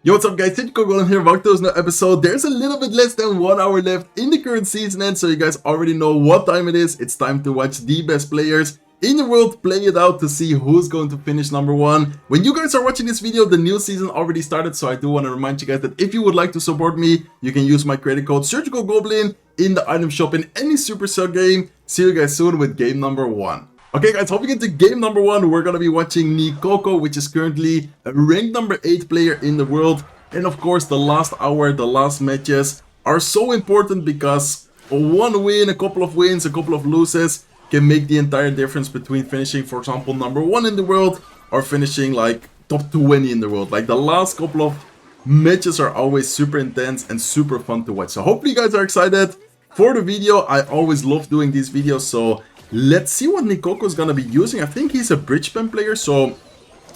Yo, what's up guys, it's Goblin here, welcome to this new episode. There's a little bit less than 1 hour left in the current season end, so you guys already know what time it is. It's time to watch the best players in the world play it out to see who's going to finish number 1. When you guys are watching this video, the new season already started, so I do want to remind you guys that if you would like to support me, you can use my credit code Surgical Goblin in the item shop in any Supercell game. See you guys soon with game number 1. Okay guys, hopping into game number 1, we're gonna be watching Nikoko, which is currently a ranked number 8 player in the world. And of course, the last hour, the last matches are so important because one win, a couple of wins, a couple of losses can make the entire difference between finishing, for example, number 1 in the world or finishing like top 20 in the world. Like the last couple of matches are always super intense and super fun to watch. So hopefully you guys are excited for the video. I always love doing these videos, so let's see what Nikoko is gonna be using. I think he's a bridge spam player, so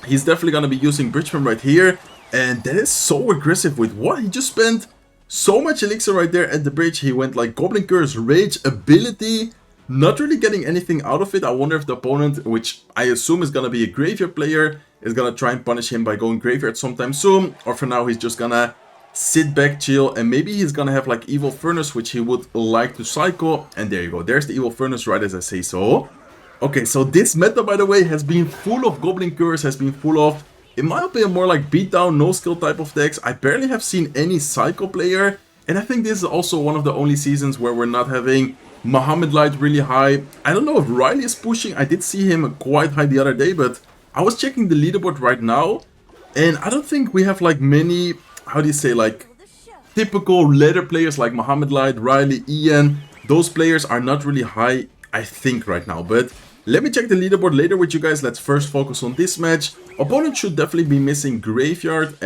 he's definitely gonna be using bridge spam right here. And that is so aggressive with what? He just spent so much elixir right there at the bridge. He went like Goblin Curse, Rage, Ability, not really getting anything out of it. I wonder if the opponent, which I assume is gonna be a Graveyard player, is gonna try and punish him by going Graveyard sometime soon. Or for now, he's just gonna sit back, chill, and maybe he's gonna have like Evil Furnace, which he would like to cycle. And there you go, there's the Evil Furnace right as I say so. Okay, so this meta, by the way, has been full of Goblin Curse, has been full of, in my opinion, more like beatdown, no skill type of decks. I barely have seen any cycle player, and I think this is also one of the only seasons where we're not having Muhammad Light really high. I don't know if Riley is pushing. I did see him quite high the other day, but I was checking the leaderboard right now, and I don't think we have like many, how do you say, like typical ladder players like Muhammad Light, Riley, Ian. Those players are not really high, I think, right now, but let me check the leaderboard later with you guys. Let's first focus on this match. Opponent should definitely be missing Graveyard.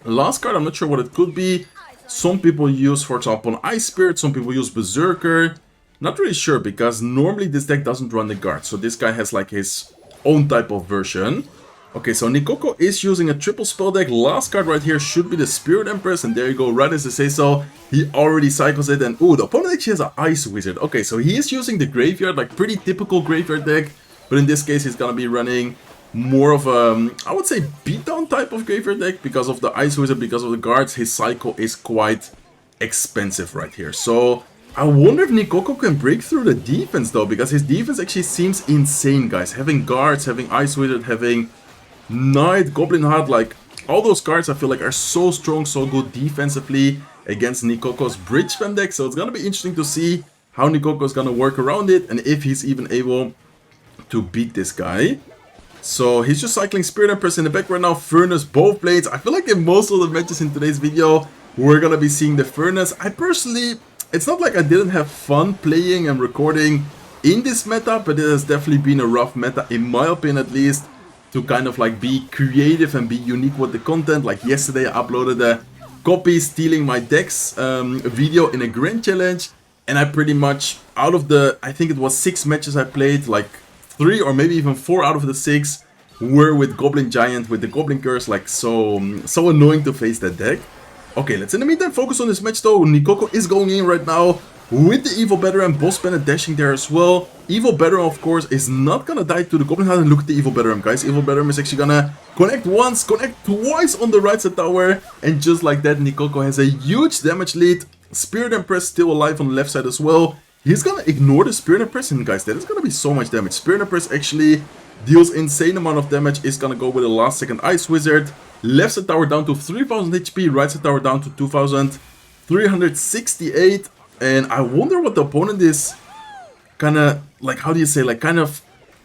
Last card, I'm not sure what it could be. Some people use, for example, Ice Spirit. Some people use Berserker. Not really sure because normally this deck doesn't run the guard. So this guy has like his own type of version. Okay, so Nikoko is using a triple spell deck. Last card right here should be the Spirit Empress. And there you go, right as I say so. He already cycles it. And ooh, the opponent actually has an Ice Wizard. Okay, so he is using the Graveyard, like pretty typical Graveyard deck. But in this case, he's gonna be running more of a, I would say, beatdown type of Graveyard deck. Because of the Ice Wizard, because of the guards, his cycle is quite expensive right here. So I wonder if Nikoko can break through the defense though. Because his defense actually seems insane, guys. Having guards, having Ice Wizard, having Knight, Goblin Heart, like all those cards I feel like are so strong, so good defensively against Nikoko's bridge spam deck. So it's gonna be interesting to see how Nikoko is gonna work around it and if he's even able to beat this guy. So he's just cycling Spirit Empress in the back right now, Furnace, both blades. I feel like in most of the matches in today's video we're gonna be seeing the Furnace. I personally, it's not like I didn't have fun playing and recording in this meta, but it has definitely been a rough meta, in my opinion at least, to kind of like be creative and be unique with the content. Like yesterday I uploaded a copy stealing my decks video in a grand challenge, and I pretty much, out of the, I think it was 6 matches I played, like 3 or maybe even 4 out of the 6 were with Goblin Giant, with the Goblin Curse. Like so annoying to face that deck. Okay, let's in the meantime focus on this match though. Nikoko is going in right now with the Evil Batteram, Boss Bandit dashing there as well. Evil Batteram, of course, is not gonna die to the Goblin Heart. And look at the Evil Batteram, guys. Evil Batteram is actually gonna connect once, connect twice on the right side tower. And just like that, Nikoko has a huge damage lead. Spirit Empress still alive on the left side as well. He's gonna ignore the Spirit Empress, and guys, that is gonna be so much damage. Spirit Empress actually deals insane amount of damage. Is gonna go with the last second Ice Wizard. Left side tower down to 3000 HP, right side tower down to 2368. And I wonder what the opponent is kind of, like, how do you say, like, kind of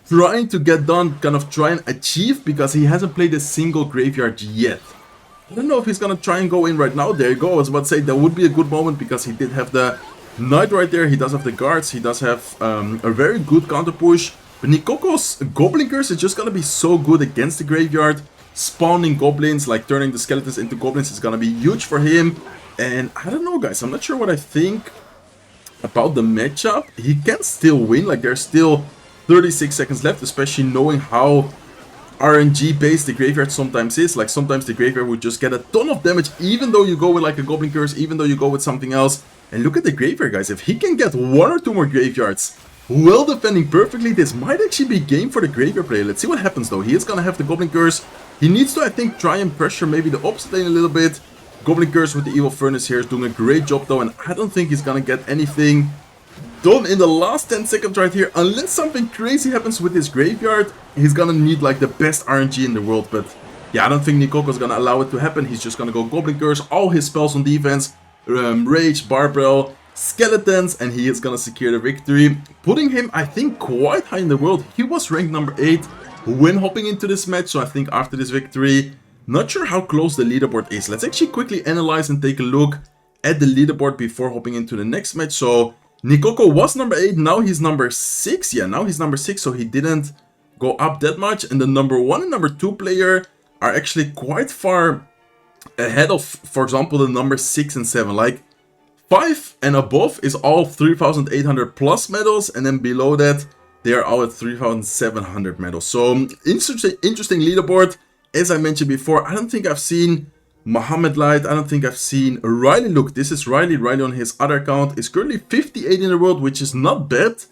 trying to get done, kind of try and achieve, because he hasn't played a single Graveyard yet. I don't know if he's gonna try and go in right now. There you go. I was about to say that would be a good moment because he did have the Knight right there. He does have the guards. He does have a very good counter push. But Nikoko's Goblin Curse is just gonna be so good against the Graveyard. Spawning goblins, like turning the skeletons into goblins, is gonna be huge for him. And I don't know, guys. I'm not sure what I think about the matchup. He can still win. Like, there's still 36 seconds left, especially knowing how RNG based the Graveyard sometimes is. Like, sometimes the Graveyard would just get a ton of damage even though you go with like a Goblin Curse, even though you go with something else. And look at the Graveyard, guys. If he can get 1 or 2 more Graveyards well defending perfectly, this might actually be game for the Graveyard player. Let's see what happens though. He is gonna have the Goblin Curse He needs to, I think, try and pressure maybe the opposite lane a little bit. Goblin Curse with the Evil Furnace here is doing a great job though, and I don't think he's gonna get anything done in the last 10 seconds right here. Unless something crazy happens with his graveyard, he's gonna need like the best RNG in the world. But yeah, I don't think Nikoko's gonna allow it to happen. He's just gonna go Goblin Curse, all his spells on defense, Rage, Barbell, Skeletons, and he is gonna secure the victory, putting him, I think, quite high in the world. He was ranked number 8 when hopping into this match, so I think after this victory, not sure how close the leaderboard is. Let's actually quickly analyze and take a look at the leaderboard before hopping into the next match. So Nikoko was number 8, now he's number 6. Yeah, now he's number 6, so he didn't go up that much. And the number 1 and number 2 player are actually quite far ahead of, for example, the number 6 and 7. Like 5 and above is all 3,800 plus medals, and then below that they are all at 3,700 medals. So interesting leaderboard. As I mentioned before, I don't think I've seen Mohammed Light. I don't think I've seen Riley. Look, this is Riley. Riley on his other account is currently 58 in the world, which is not bad.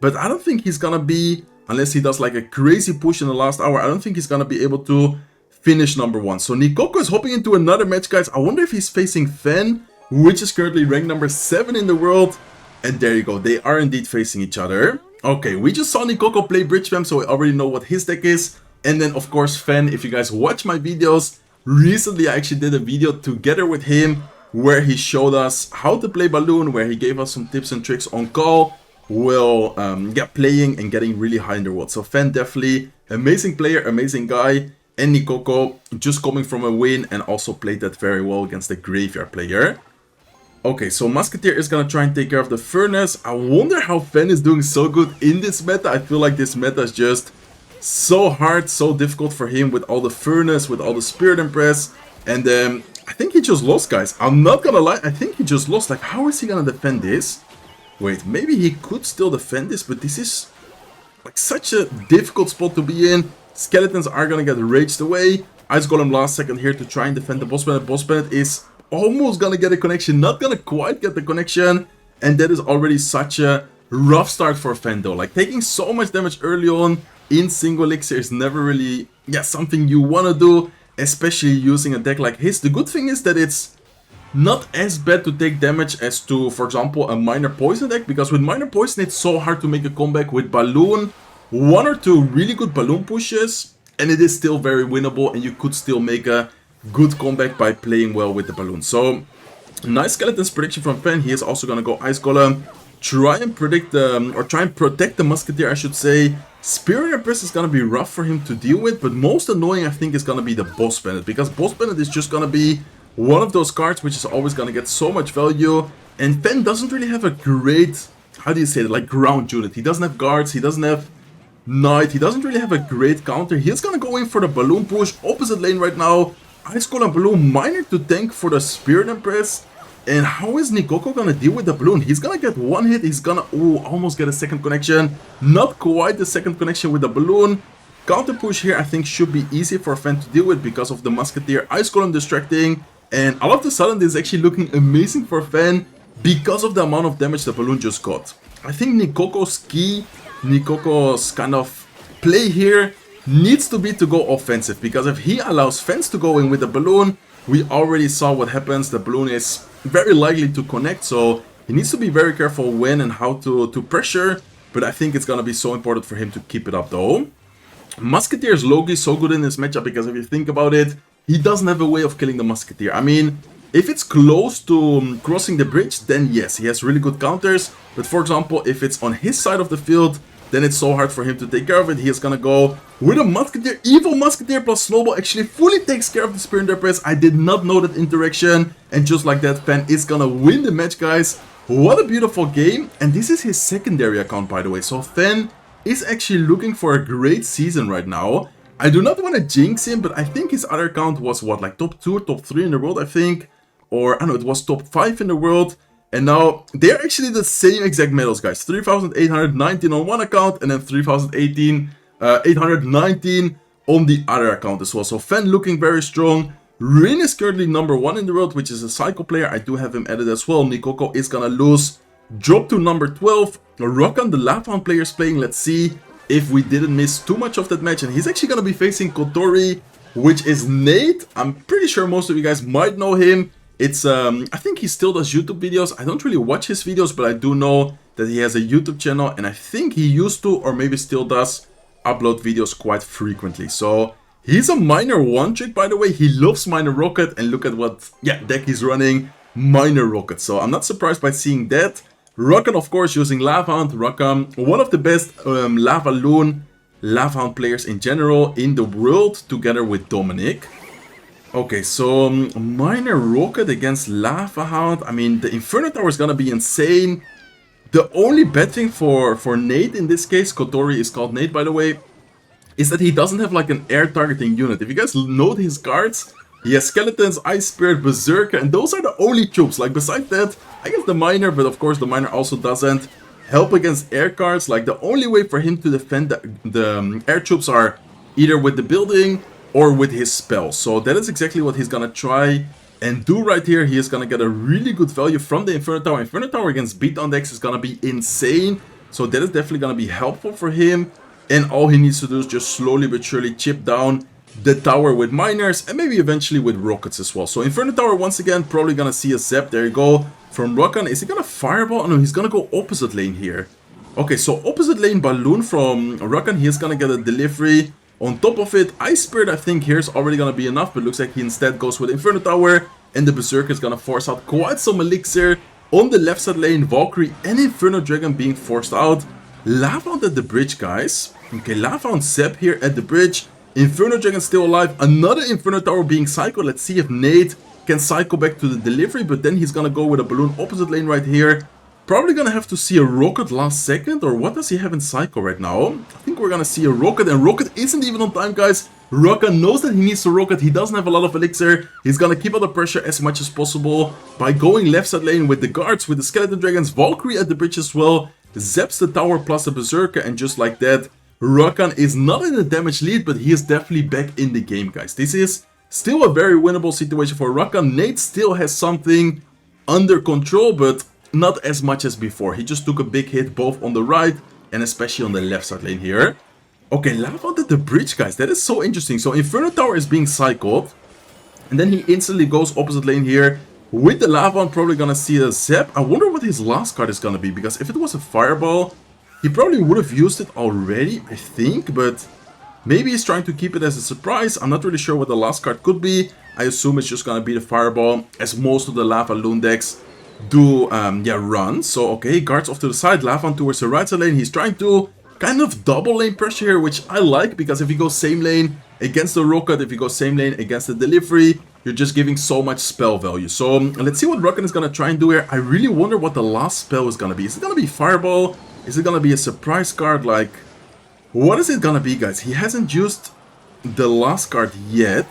But I don't think he's gonna be, unless he does like a crazy push in the last hour, I don't think he's gonna be able to finish number 1. So Nikoko is hopping into another match, guys. I wonder if he's facing Fen, which is currently ranked number 7 in the world. And there you go. They are indeed facing each other. Okay, we just saw Nikoko play Bridge Spam, so we already know what his deck is. And then, of course, Fen, if you guys watch my videos, recently I actually did a video together with him where he showed us how to play Balloon, where he gave us some tips and tricks on call while playing and getting really high in the world. So Fen, definitely amazing player, amazing guy. And Nikoko just coming from a win and also played that very well against the Graveyard player. Okay, so Musketeer is gonna try and take care of the Furnace. I wonder how Fen is doing so good in this meta. I feel like this meta is just so hard, so difficult for him with all the Furnace, with all the Spirit Impress. And I think he just lost, guys. I'm not gonna lie, I think he just lost. Like, how is he gonna defend this? Wait, maybe he could still defend this, but this is like such a difficult spot to be in. Skeletons are gonna get raged away. Ice Golem last second here to try and defend the Boss Bandit. Boss Bandit is almost gonna get a connection, not gonna quite get the connection. And that is already such a rough start for Fen though. Like, taking so much damage early on in single elixir is never really, something you want to do, especially using a deck like his. The good thing is that it's not as bad to take damage as to, for example, a Minor Poison deck, because with Minor Poison it's so hard to make a comeback. With Balloon, 1 or 2 really good Balloon pushes, and it is still very winnable, and you could still make a good comeback by playing well with the Balloon. So, nice Skeletons prediction from Fen. He is also going to go Ice Golem, try and predict try and protect the Musketeer, I should say. Spirit Impress is gonna be rough for him to deal with, but most annoying I think is gonna be the Boss Bandit, because Boss Bandit is just gonna be one of those cards which is always gonna get so much value, and Fen doesn't really have a great, how do you say it, like ground unit. He doesn't have guards, he doesn't have Knight, he doesn't really have a great counter. He's gonna go in for the Balloon push, opposite lane right now. Ice Golem Balloon, Miner to tank for the Spirit Impress. And how is Nikoko gonna deal with the Balloon? He's gonna get 1 hit, he's gonna, almost get a second connection. Not quite the second connection with the Balloon. Counter push here I think should be easy for Fen to deal with because of the Musketeer. Ice Golem distracting, and all of a sudden this is actually looking amazing for Fen because of the amount of damage the Balloon just got. I think Nikoko's kind of play here needs to be to go offensive, because if he allows Fens to go in with the Balloon, we already saw what happens. The Balloon is very likely to connect, so he needs to be very careful when and how to pressure, but I think it's gonna be so important for him to keep it up though. Musketeer is low-key so good in this matchup, because if you think about it, he doesn't have a way of killing the Musketeer. I mean, if it's close to crossing the bridge, then yes, he has really good counters, but for example, if it's on his side of the field, then it's so hard for him to take care of it. He is gonna go with a Musketeer. Evil Musketeer plus Snowball actually fully takes care of the Spirit Impress. I did not know that interaction. And just like that, Fen is gonna win the match, guys. What a beautiful game. And this is his secondary account, by the way. So Fen is actually looking for a great season right now. I do not want to jinx him, but I think his other account was what, like top 2 or top 3 in the world, I think. Or, I don't know, it was top 5 in the world. And now, they're actually the same exact medals, guys. 3,819 on one account, and then 3,819 on the other account as well. So Fen looking very strong. Rin is currently number 1 in the world, which is a Psycho player. I do have him added as well. Nikoko is gonna lose. Drop to number 12. Rockan, the Lafan player, is playing. Let's see if we didn't miss too much of that match. And he's actually gonna be facing Kotori. which is Nate. I'm pretty sure most of you guys might know him. It's I think he still does YouTube videos. I don't really watch his videos, but I do know that he has a YouTube channel, and I think he used to, or maybe still does, upload videos quite frequently. So he's a Miner 1 trick, by the way. He loves Miner Rocket, and look at what deck he's running, Miner Rocket. So I'm not surprised by seeing that. Rockan, of course, using Lava Hound. Rockan, one of the best Lava Loon, Lava Hound players in general in the world, together with Dominic. Okay, so Miner Rocket against Lava Hound. I mean, the Inferno Tower is gonna be insane. The only bad thing for Nate in this case, Kotori is called Nate by the way, is that he doesn't have like an air targeting unit. If you guys note his cards, he has Skeletons, Ice Spirit, Berserker, and those are the only troops. Like besides that, I guess the Miner, but of course the Miner also doesn't help against air cards. Like the only way for him to defend the air troops are either with the building or with his spells. So that is exactly what he's gonna try and do right here. He is gonna get a really good value from the Inferno Tower. Inferno Tower against beatdown decks is gonna be insane. So that is definitely gonna be helpful for him. And all he needs to do is just slowly but surely chip down the tower with miners and maybe eventually with rockets as well. So Inferno Tower once again probably gonna see a zap. There you go. From Rockan. Is he gonna fireball? Oh, no, he's gonna go opposite lane here. Okay, so opposite lane balloon from Rockan. He is gonna get a delivery. On top of it, Ice Spirit I think here is already gonna be enough, but looks like he instead goes with Inferno Tower, and the Berserker is gonna force out quite some elixir on the left side lane. Valkyrie and Inferno Dragon being forced out. Lava Hound at the bridge, guys. Okay, Lava Hound Zep here at the bridge. Inferno Dragon still alive. Another Inferno Tower being cycled. Let's see if Nate can cycle back to the delivery, but then he's gonna go with a balloon opposite lane right here. Probably gonna have to see a rocket last second, or what does he have in cycle right now? I think we're gonna see a rocket, and rocket isn't even on time, guys. Rockan knows that he needs to rocket. He doesn't have a lot of elixir. He's gonna keep under pressure as much as possible by going left side lane with the guards, with the skeleton dragons. Valkyrie at the bridge as well. Zaps the tower plus the Berserker, and just like that, Rockan is not in a damage lead, but he is definitely back in the game, guys. This is still a very winnable situation for Rockan. Nate still has something under control, but not as much as before. He just took a big hit both on the right and especially on the left side lane here. Okay, Lava at the bridge, guys. That is so interesting. So Inferno Tower is being cycled, and then he instantly goes opposite lane here with the Lava. I'm probably gonna see a zap. I wonder what his last card is gonna be, because if it was a fireball, he probably would have used it already, I think, but maybe he's trying to keep it as a surprise. I'm not really sure what the last card could be. I assume it's just gonna be the fireball, as most of the Lava Loon decks do run. So okay, guards off to the side, Lava towards the right side lane. He's trying to kind of double lane pressure here, which I like, because if you go same lane against the rocket, if you go same lane against the delivery, you're just giving so much spell value. So let's see what Rockan is gonna try and do here. I really wonder what the last spell is gonna be. Is it gonna be fireball? Is it gonna be a surprise card? Like, what is it gonna be, guys? He hasn't used the last card yet.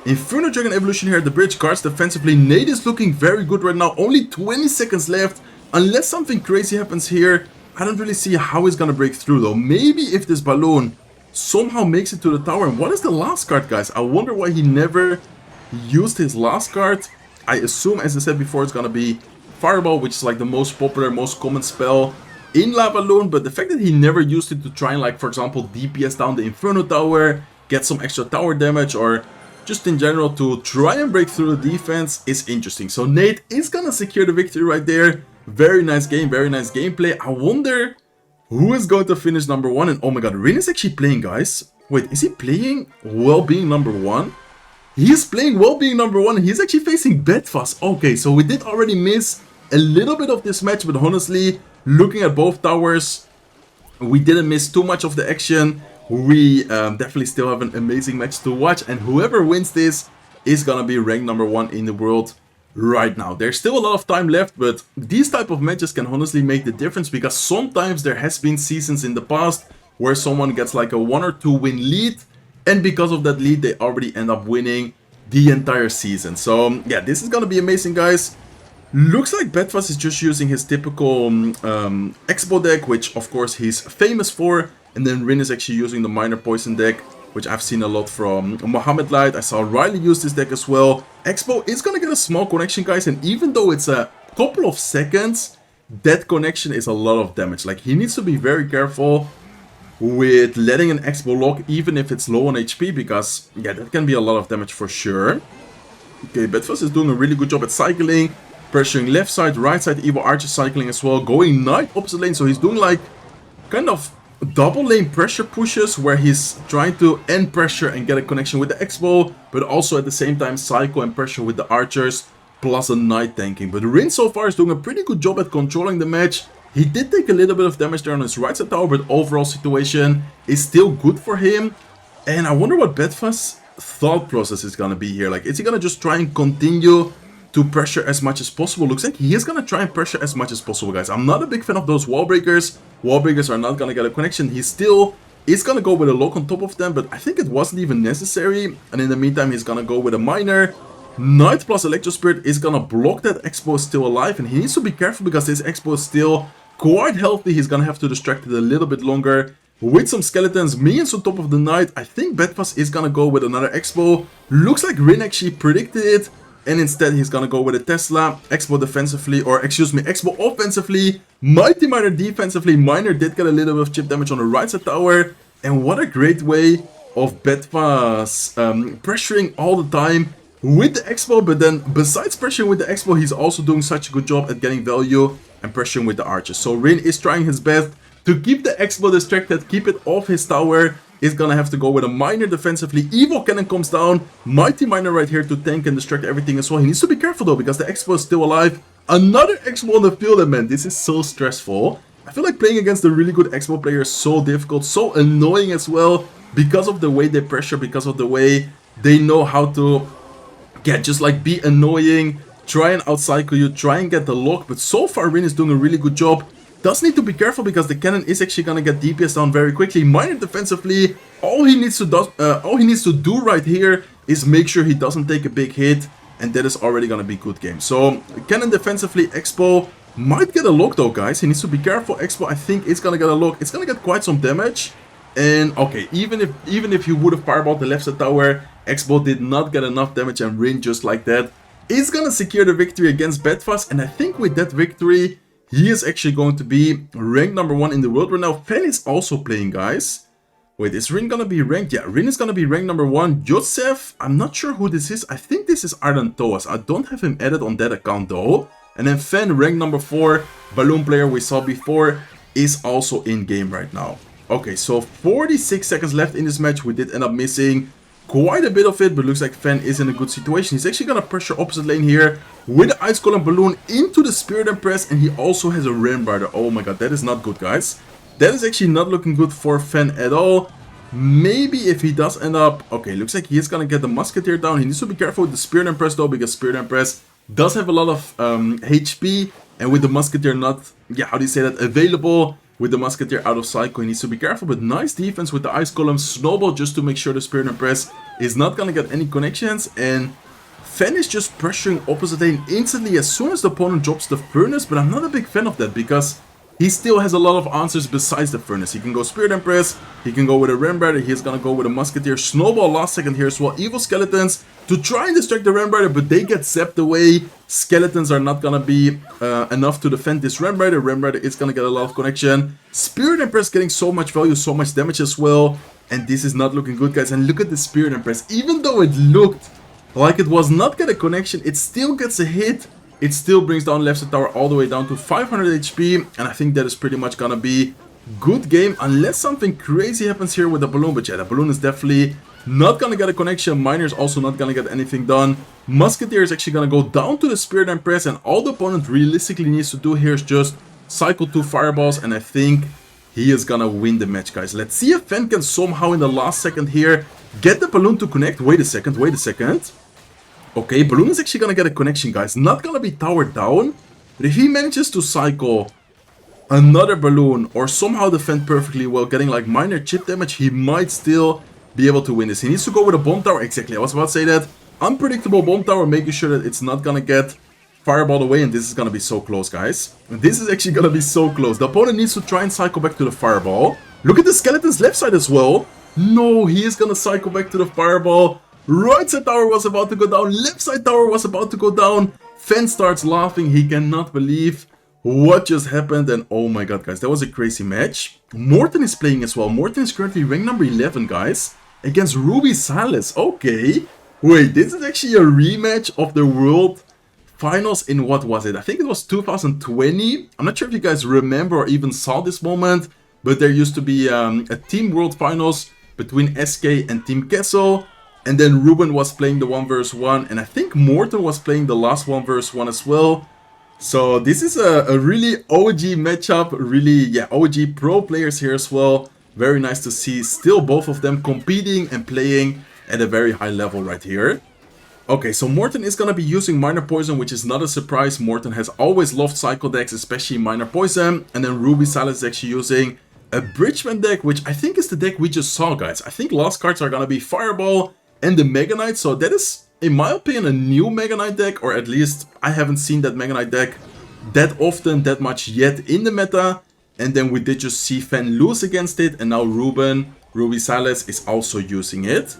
Inferno Dragon Evolution here at the bridge. Guards defensively. Nate is looking very good right now. Only 20 seconds left. Unless something crazy happens here, I don't really see how he's gonna break through though. Maybe if this balloon somehow makes it to the tower. And what is the last card, guys? I wonder why he never used his last card. I assume, as I said before, it's gonna be Fireball, which is like the most popular, most common spell in Lava Loon. But the fact that he never used it to try and, like, for example, DPS down the Inferno Tower, get some extra tower damage, or just in general to try and break through the defense is interesting. So Nate is gonna secure the victory right there. Very nice game, very nice gameplay. I wonder who is going to finish number one. And oh my god, Rin is actually playing, guys. Wait, is he playing while being number one? He's playing while being number one, and he's actually facing Bedfast. Okay, so we did already miss a little bit of this match, but honestly, looking at both towers, we didn't miss too much of the action. We definitely still have an amazing match to watch, and whoever wins this is gonna be ranked number one in the world right now. There's still a lot of time left, but these type of matches can honestly make the difference, because sometimes there has been seasons in the past where someone gets like a 1 or 2 win lead, and because of that lead they already end up winning the entire season. So yeah, this is gonna be amazing, guys. Looks like Bedfast is just using his typical Expo deck, which of course he's famous for. And then Rin is actually using the Minor Poison deck, which I've seen a lot from Mohammed Light. I saw Riley use this deck as well. Expo is gonna get a small connection, guys, and even though it's a couple of seconds, that connection is a lot of damage. Like, he needs to be very careful with letting an X-Bow lock even if it's low on HP, because, yeah, that can be a lot of damage for sure. Okay, Bedfast is doing a really good job at cycling, pressuring left side, right side, Evil Archer cycling as well, going Knight opposite lane, so he's doing like kind of double lane pressure pushes where he's trying to end pressure and get a connection with the X-Bow, but also at the same time cycle and pressure with the archers, plus a Knight tanking. But Rin so far is doing a pretty good job at controlling the match. He did take a little bit of damage there on his right side tower, but overall situation is still good for him. And I wonder what Bedfast's thought process is gonna be here. Like, is he gonna just try and continue to pressure as much as possible? Looks like he is gonna try and pressure as much as possible, guys. I'm not a big fan of those wall breakers. Wall breakers are not gonna get a connection. He still is gonna go with a lock on top of them, but I think it wasn't even necessary. And in the meantime, he's gonna go with a miner. Knight plus Electro Spirit is gonna block that X-Bow still alive, and he needs to be careful because this X-Bow is still quite healthy. He's gonna have to distract it a little bit longer with some skeletons, minions on top of the Knight. I think Bedfast is gonna go with another X-Bow. Looks like Rin actually predicted it, and instead he's gonna go with a Tesla. X-Bow defensively, or excuse me, X-Bow offensively, Mighty Miner defensively. Miner did get a little bit of chip damage on the right side tower, and what a great way of Bedfast pressuring all the time with the X-Bow. But then besides pressuring with the X-Bow, he's also doing such a good job at getting value and pressuring with the archers. So Rin is trying his best to keep the X-Bow distracted, keep it off his tower. Is gonna have to go with a miner defensively. Evil Cannon comes down. Mighty Miner right here to tank and distract everything as well. He needs to be careful though, because the X-Bow is still alive. Another X-Bow on the field, and man, this is so stressful. I feel like playing against a really good X-Bow player is so difficult, so annoying as well, because of the way they pressure, because of the way they know how to, yeah, just like be annoying, try and outcycle you, try and get the lock. But so far Rin is doing a really good job. Does need to be careful because the cannon is actually gonna get DPS down very quickly. Miner defensively, all he needs to do right here is make sure he doesn't take a big hit, and that is already gonna be good game. So cannon defensively, X-Bow might get a lock though, guys. He needs to be careful. X-Bow, I think, it's gonna get a lock. It's gonna get quite some damage. And okay, even if he would have fireballed the left side tower, X-Bow did not get enough damage, and Rin just like that is gonna secure the victory against Bedfast. And I think with that victory, he is actually going to be ranked number 1 in the world right now. Fen is also playing, guys. Wait, is Rin gonna be ranked? Yeah, Rin is gonna be ranked number 1. Joseph, I'm not sure who this is. I think this is Arden Toas. I don't have him added on that account though. And then Fen, ranked number 4. Balloon player we saw before is also in game right now. Okay, so 46 seconds left in this match. We did end up missing quite a bit of it, but looks like Fen is in a good situation. He's actually gonna pressure opposite lane here with the Ice Golem Balloon into the Spirit Empress, and he also has a Ram Rider. Oh my god, that is not good, guys. That is actually not looking good for Fen at all. Maybe if he does end up... Okay, looks like he is gonna get the Musketeer down. He needs to be careful with the Spirit Empress though, because Spirit Empress does have a lot of HP, and with the Musketeer not, yeah, how do you say that, available, with the Musketeer out of cycle, he needs to be careful. But nice defense with the Ice Golem Snowball just to make sure the Spirit Empress is not gonna get any connections. And Fen is just pressuring opposite lane instantly as soon as the opponent drops the Furnace, but I'm not a big fan of that because he still has a lot of answers besides the Furnace. He can go Spirit Empress, he can go with a Ram Rider, he's gonna go with a Musketeer Snowball last second here as well. Evil Skeletons to try and distract the Ram Rider, but they get zapped away. Skeletons are not gonna be enough to defend this Ram Rider. Ram Rider is gonna get a lot of connection. Spirit Empress getting so much value, so much damage as well. And this is not looking good, guys. And look at the Spirit Empress. Even though it looked like it was not get a connection, it still gets a hit. It still brings down left side tower all the way down to 500 HP. And I think that is pretty much gonna be good game. Unless something crazy happens here with the balloon. But yeah, the balloon is definitely not gonna get a connection. Miner is also not gonna get anything done. Musketeer is actually gonna go down to the Spirit Empress. And all the opponent realistically needs to do here is just cycle 2 fireballs. And I think he is gonna win the match, guys. Let's see if Fen can somehow in the last second here get the balloon to connect. Wait a second, wait a second. Okay, balloon is actually gonna get a connection, guys. Not gonna be towered down, but if he manages to cycle another balloon or somehow defend perfectly well, getting like minor chip damage, he might still be able to win this. He needs to go with a bomb tower. Exactly, I was about to say that. Unpredictable bomb tower, making sure that it's not gonna get fireballed away, and this is gonna be so close, guys. This is actually gonna be so close. The opponent needs to try and cycle back to the fireball. Look at the skeleton's left side as well. No, he is gonna cycle back to the fireball. Right side tower was about to go down. Left side tower was about to go down. Fen starts laughing. He cannot believe what just happened. And oh my god, guys, that was a crazy match. Morton is playing as well. Morton is currently ranked number 11, guys, against Ruby Salas. Okay, wait, this is actually a rematch of the World Finals in, what was it? I think it was 2020. I'm not sure if you guys remember or even saw this moment, but there used to be a Team World Finals between SK and Team Kessel. And then Ruben was playing the 1v1, and I think Morton was playing the last 1v1 as well. So this is a really OG matchup, really, yeah, OG pro players here as well. Very nice to see still both of them competing and playing at a very high level right here. Okay, so Morton is going to be using Minor Poison, which is not a surprise. Morton has always loved Cycle decks, especially Minor Poison. And then Ruby Salas is actually using a Bridgman deck, which I think is the deck we just saw, guys. I think last cards are going to be Fireball and the Mega Knight, so that is, in my opinion, a new Mega Knight deck, or at least I haven't seen that Mega Knight deck that often, that much yet in the meta. And then we did just see Fen lose against it, and now Ruby Salas is also using it.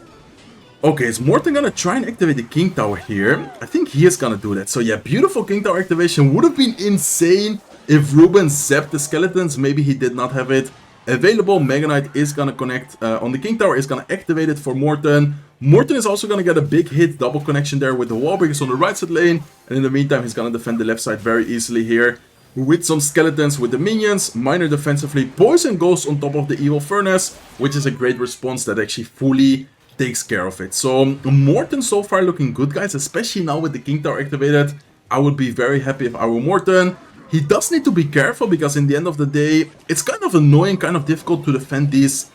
Okay, is Morton gonna try and activate the King Tower here? I think he is gonna do that. So yeah, beautiful King Tower activation. Would have been insane if Ruben zapped the skeletons. Maybe he did not have it available. Mega Knight is gonna connect on the King Tower, is gonna activate it for Morton. Morton is also gonna get a big hit, double connection there with the wall breakers on the right side lane. And in the meantime, he's gonna defend the left side very easily here with some skeletons with the minions. Minor defensively. Poison goes on top of the Evil Furnace, which is a great response that actually fully takes care of it. So Morton so far looking good, guys, especially now with the King Tower activated. I would be very happy if I were Morton. He does need to be careful because in the end of the day, it's kind of annoying, kind of difficult to defend these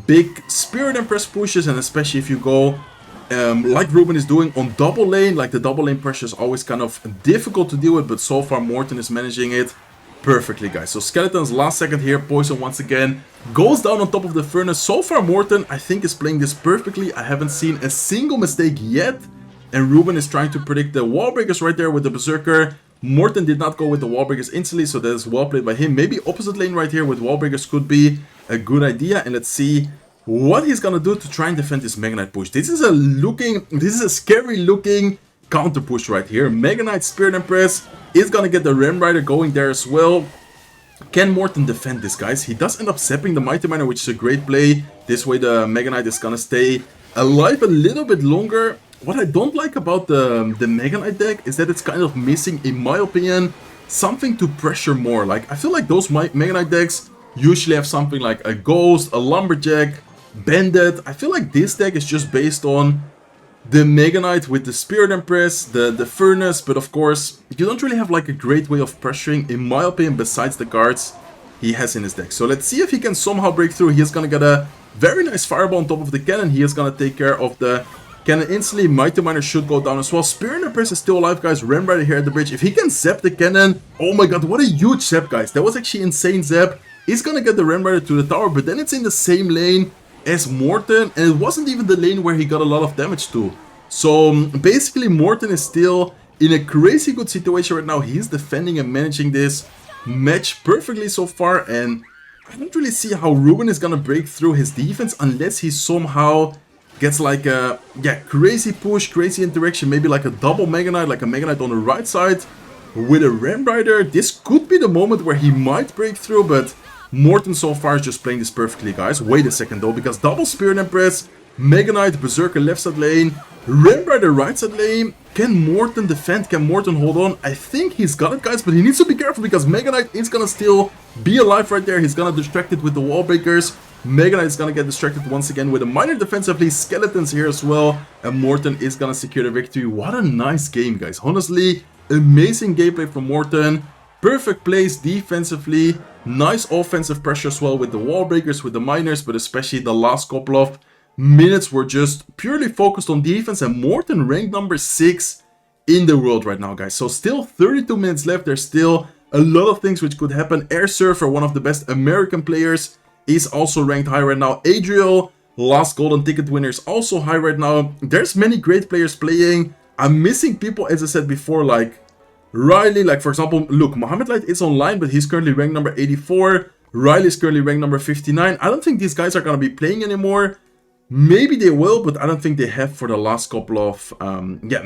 big Spirit Empress pushes, and especially if you go like Ruben is doing on double lane. Like the double lane pressure is always kind of difficult to deal with, but so far Morton is managing it perfectly, guys. So Skeletons last second here, Poison once again goes down on top of the Furnace. So far Morton, I think, is playing this perfectly. I haven't seen a single mistake yet, and Ruben is trying to predict the wall breakers right there with the Berserker. Morton did not go with the wall breakers instantly, so that is well played by him. Maybe opposite lane right here with wall breakers could be a good idea, and let's see what he's gonna do to try and defend this Mega Knight push. This is a scary looking counter push right here. Mega Knight Spirit Empress is gonna get the Ram Rider going there as well. Can Morton defend this, guys? He does end up zapping the Mighty Miner, which is a great play. This way the Mega Knight is gonna stay alive a little bit longer. What I don't like about the Mega Knight deck is that it's kind of missing, in my opinion, something to pressure more. Like, I feel like those Mega Knight decks usually have something like a Ghost, a Lumberjack, Bandit. I feel like this deck is just based on the Mega Knight with the Spirit Empress, the Furnace, but of course, you don't really have like a great way of pressuring, in my opinion, besides the cards he has in his deck. So let's see if he can somehow break through. He is gonna get a very nice Fireball on top of the cannon. He is gonna take care of the cannon instantly. Mighty Miner should go down as well. Spirit Empress is still alive, guys. Ram Rider here at the bridge. If he can zap the cannon, oh my god, what a huge zap, guys. That was actually insane zap. He's gonna get the Ram Rider to the tower, but then it's in the same lane as Morton, and it wasn't even the lane where he got a lot of damage to. So basically Morton is still in a crazy good situation right now. He's defending and managing this match perfectly so far, and I don't really see how Ruben is gonna break through his defense unless he somehow gets like a crazy push, crazy interaction, maybe like a double Mega Knight, like a Mega Knight on the right side with a Ram Rider. This could be the moment where he might break through, but Morton so far is just playing this perfectly, guys. Wait a second though, because double Spirit Empress, Mega Knight, Berserker left side lane, Ram Rider right side lane. Can Morton defend? Can Morton hold on? I think he's got it, guys, but he needs to be careful because Mega Knight is gonna still be alive right there. He's gonna distract it with the wall breakers. Mega Knight is gonna get distracted once again with a minor defensively. Skeletons here as well, and Morton is gonna secure the victory. What a nice game, guys. Honestly, amazing gameplay from Morton. Perfect plays defensively, nice offensive pressure as well with the wall breakers, with the miners, but especially the last couple of minutes were just purely focused on defense, and Morton ranked number 6 in the world right now, guys. So still 32 minutes left. There's still a lot of things which could happen. Air Surfer, one of the best American players, is also ranked high right now. Adriel, last golden ticket winner, is also high right now. There's many great players playing. I'm missing people, as I said before, like Riley, like for example, look, Mohamed Light is online, but he's currently ranked number 84. Riley is currently ranked number 59. I don't think these guys are going to be playing anymore. Maybe they will, but I don't think they have for the last couple of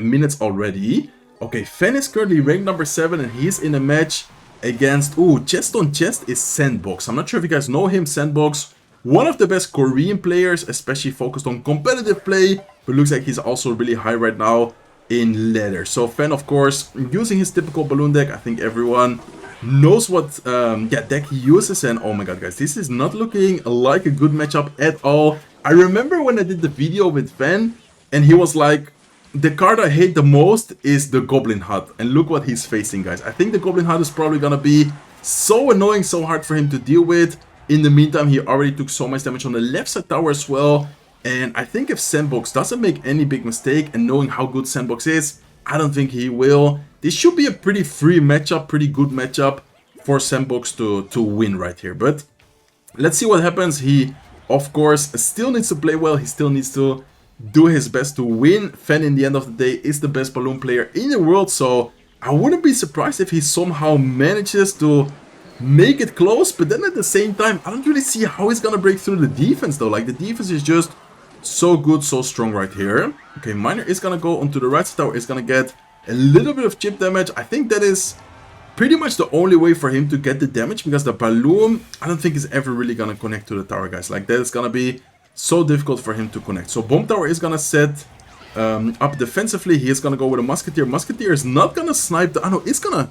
minutes already. Okay, Fen is currently ranked number 7, and he's in a match against, ooh, chest on chest is Sandbox. I'm not sure if you guys know him, Sandbox. One of the best Korean players, especially focused on competitive play, but looks like he's also really high right now in ladder. So Fen, of course, using his typical balloon deck. I think everyone knows what deck he uses, and oh my god, guys, this is not looking like a good matchup at all. I remember when I did the video with Fen, and he was like, the card I hate the most is the Goblin Hut, and look what he's facing, guys. I think the Goblin Hut is probably gonna be so annoying, so hard for him to deal with. In the meantime, he already took so much damage on the left side tower as well. And I think if Sandbox doesn't make any big mistake, and knowing how good Sandbox is, I don't think he will. This should be a pretty free matchup, pretty good matchup for Sandbox to win right here. But let's see what happens. He, of course, still needs to play well. He still needs to do his best to win. Fen, in the end of the day, is the best balloon player in the world. So I wouldn't be surprised if he somehow manages to make it close, but then at the same time, I don't really see how he's gonna break through the defense though. Like, the defense is just so good, so strong right here. Okay, Miner is gonna go onto the right side tower, is gonna get a little bit of chip damage. I think that is pretty much the only way for him to get the damage, because the balloon, I don't think is ever really gonna connect to the tower, guys. Like, that is gonna be so difficult for him to connect. So Bomb Tower is gonna set up defensively. He is gonna go with a Musketeer. Musketeer is not gonna snipe the... I know, it's gonna...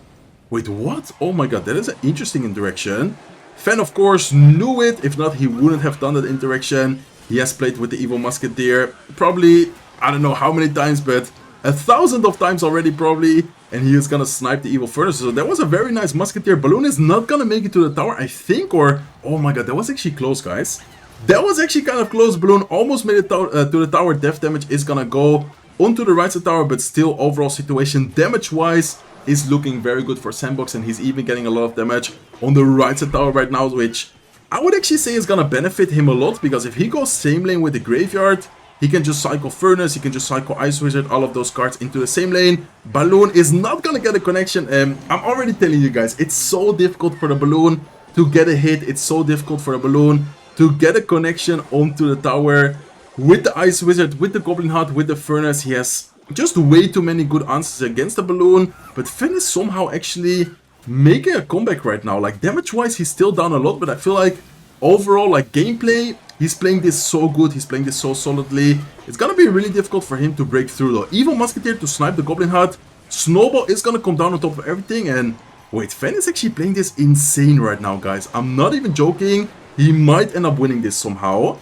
Wait, what? Oh my god, that is an interesting interaction. Fen, of course, knew it. If not, he wouldn't have done that interaction. He has played with the Evil Musketeer probably, I don't know how many times, but 1,000 of times already probably. And he is gonna snipe the Evil Furnace. So that was a very nice Musketeer. Balloon is not gonna make it to the tower, I think, or... Oh my god, that was actually close, guys. That was actually kind of close. Balloon almost made it to the tower. Death damage is gonna go onto the right side tower, but still, overall situation damage-wise is looking very good for Sandbox, and he's even getting a lot of damage on the right side tower right now, which I would actually say is gonna benefit him a lot, because if he goes same lane with the Graveyard, he can just cycle Furnace, he can just cycle Ice Wizard, all of those cards into the same lane. Balloon is not gonna get a connection, and I'm already telling you guys, it's so difficult for the Balloon to get a hit, it's so difficult for the Balloon to get a connection onto the tower. With the Ice Wizard, with the Goblin Hut, with the Furnace, he has just way too many good answers against the Balloon. But Fen is somehow actually making a comeback right now. Like, damage-wise, he's still down a lot, but I feel like overall, like, gameplay, he's playing this so good, he's playing this so solidly. It's gonna be really difficult for him to break through though. Evil Musketeer to snipe the Goblin Hut. Snowball is gonna come down on top of everything, and wait, Fen is actually playing this insane right now, guys. I'm not even joking. He might end up winning this somehow.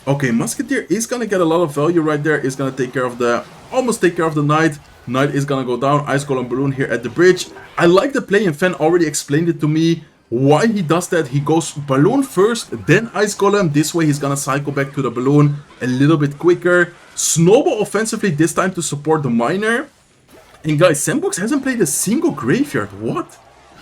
Okay, Musketeer is gonna get a lot of value right there. Is gonna take care of the... Almost take care of the Knight. Knight is gonna go down. Ice Golem Balloon here at the bridge. I like the play, and Fen already explained it to me why he does that. He goes Balloon first, then Ice Golem. This way he's gonna cycle back to the Balloon a little bit quicker. Snowball offensively this time to support the Miner. And guys, Sandbox hasn't played a single Graveyard. What?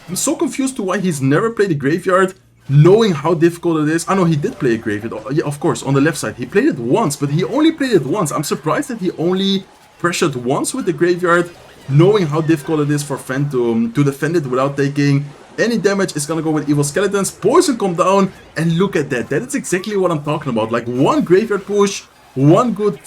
I'm so confused to why he's never played a Graveyard, knowing how difficult it is. I know he did play a Graveyard, yeah, of course, on the left side. He played it once, but he only played it once. I'm surprised that he only pressured once with the Graveyard, knowing how difficult it is for Fen to defend it without taking any damage. Is gonna go with Evil Skeletons. Poison come down, and look at that. That is exactly what I'm talking about. Like, one Graveyard push, one good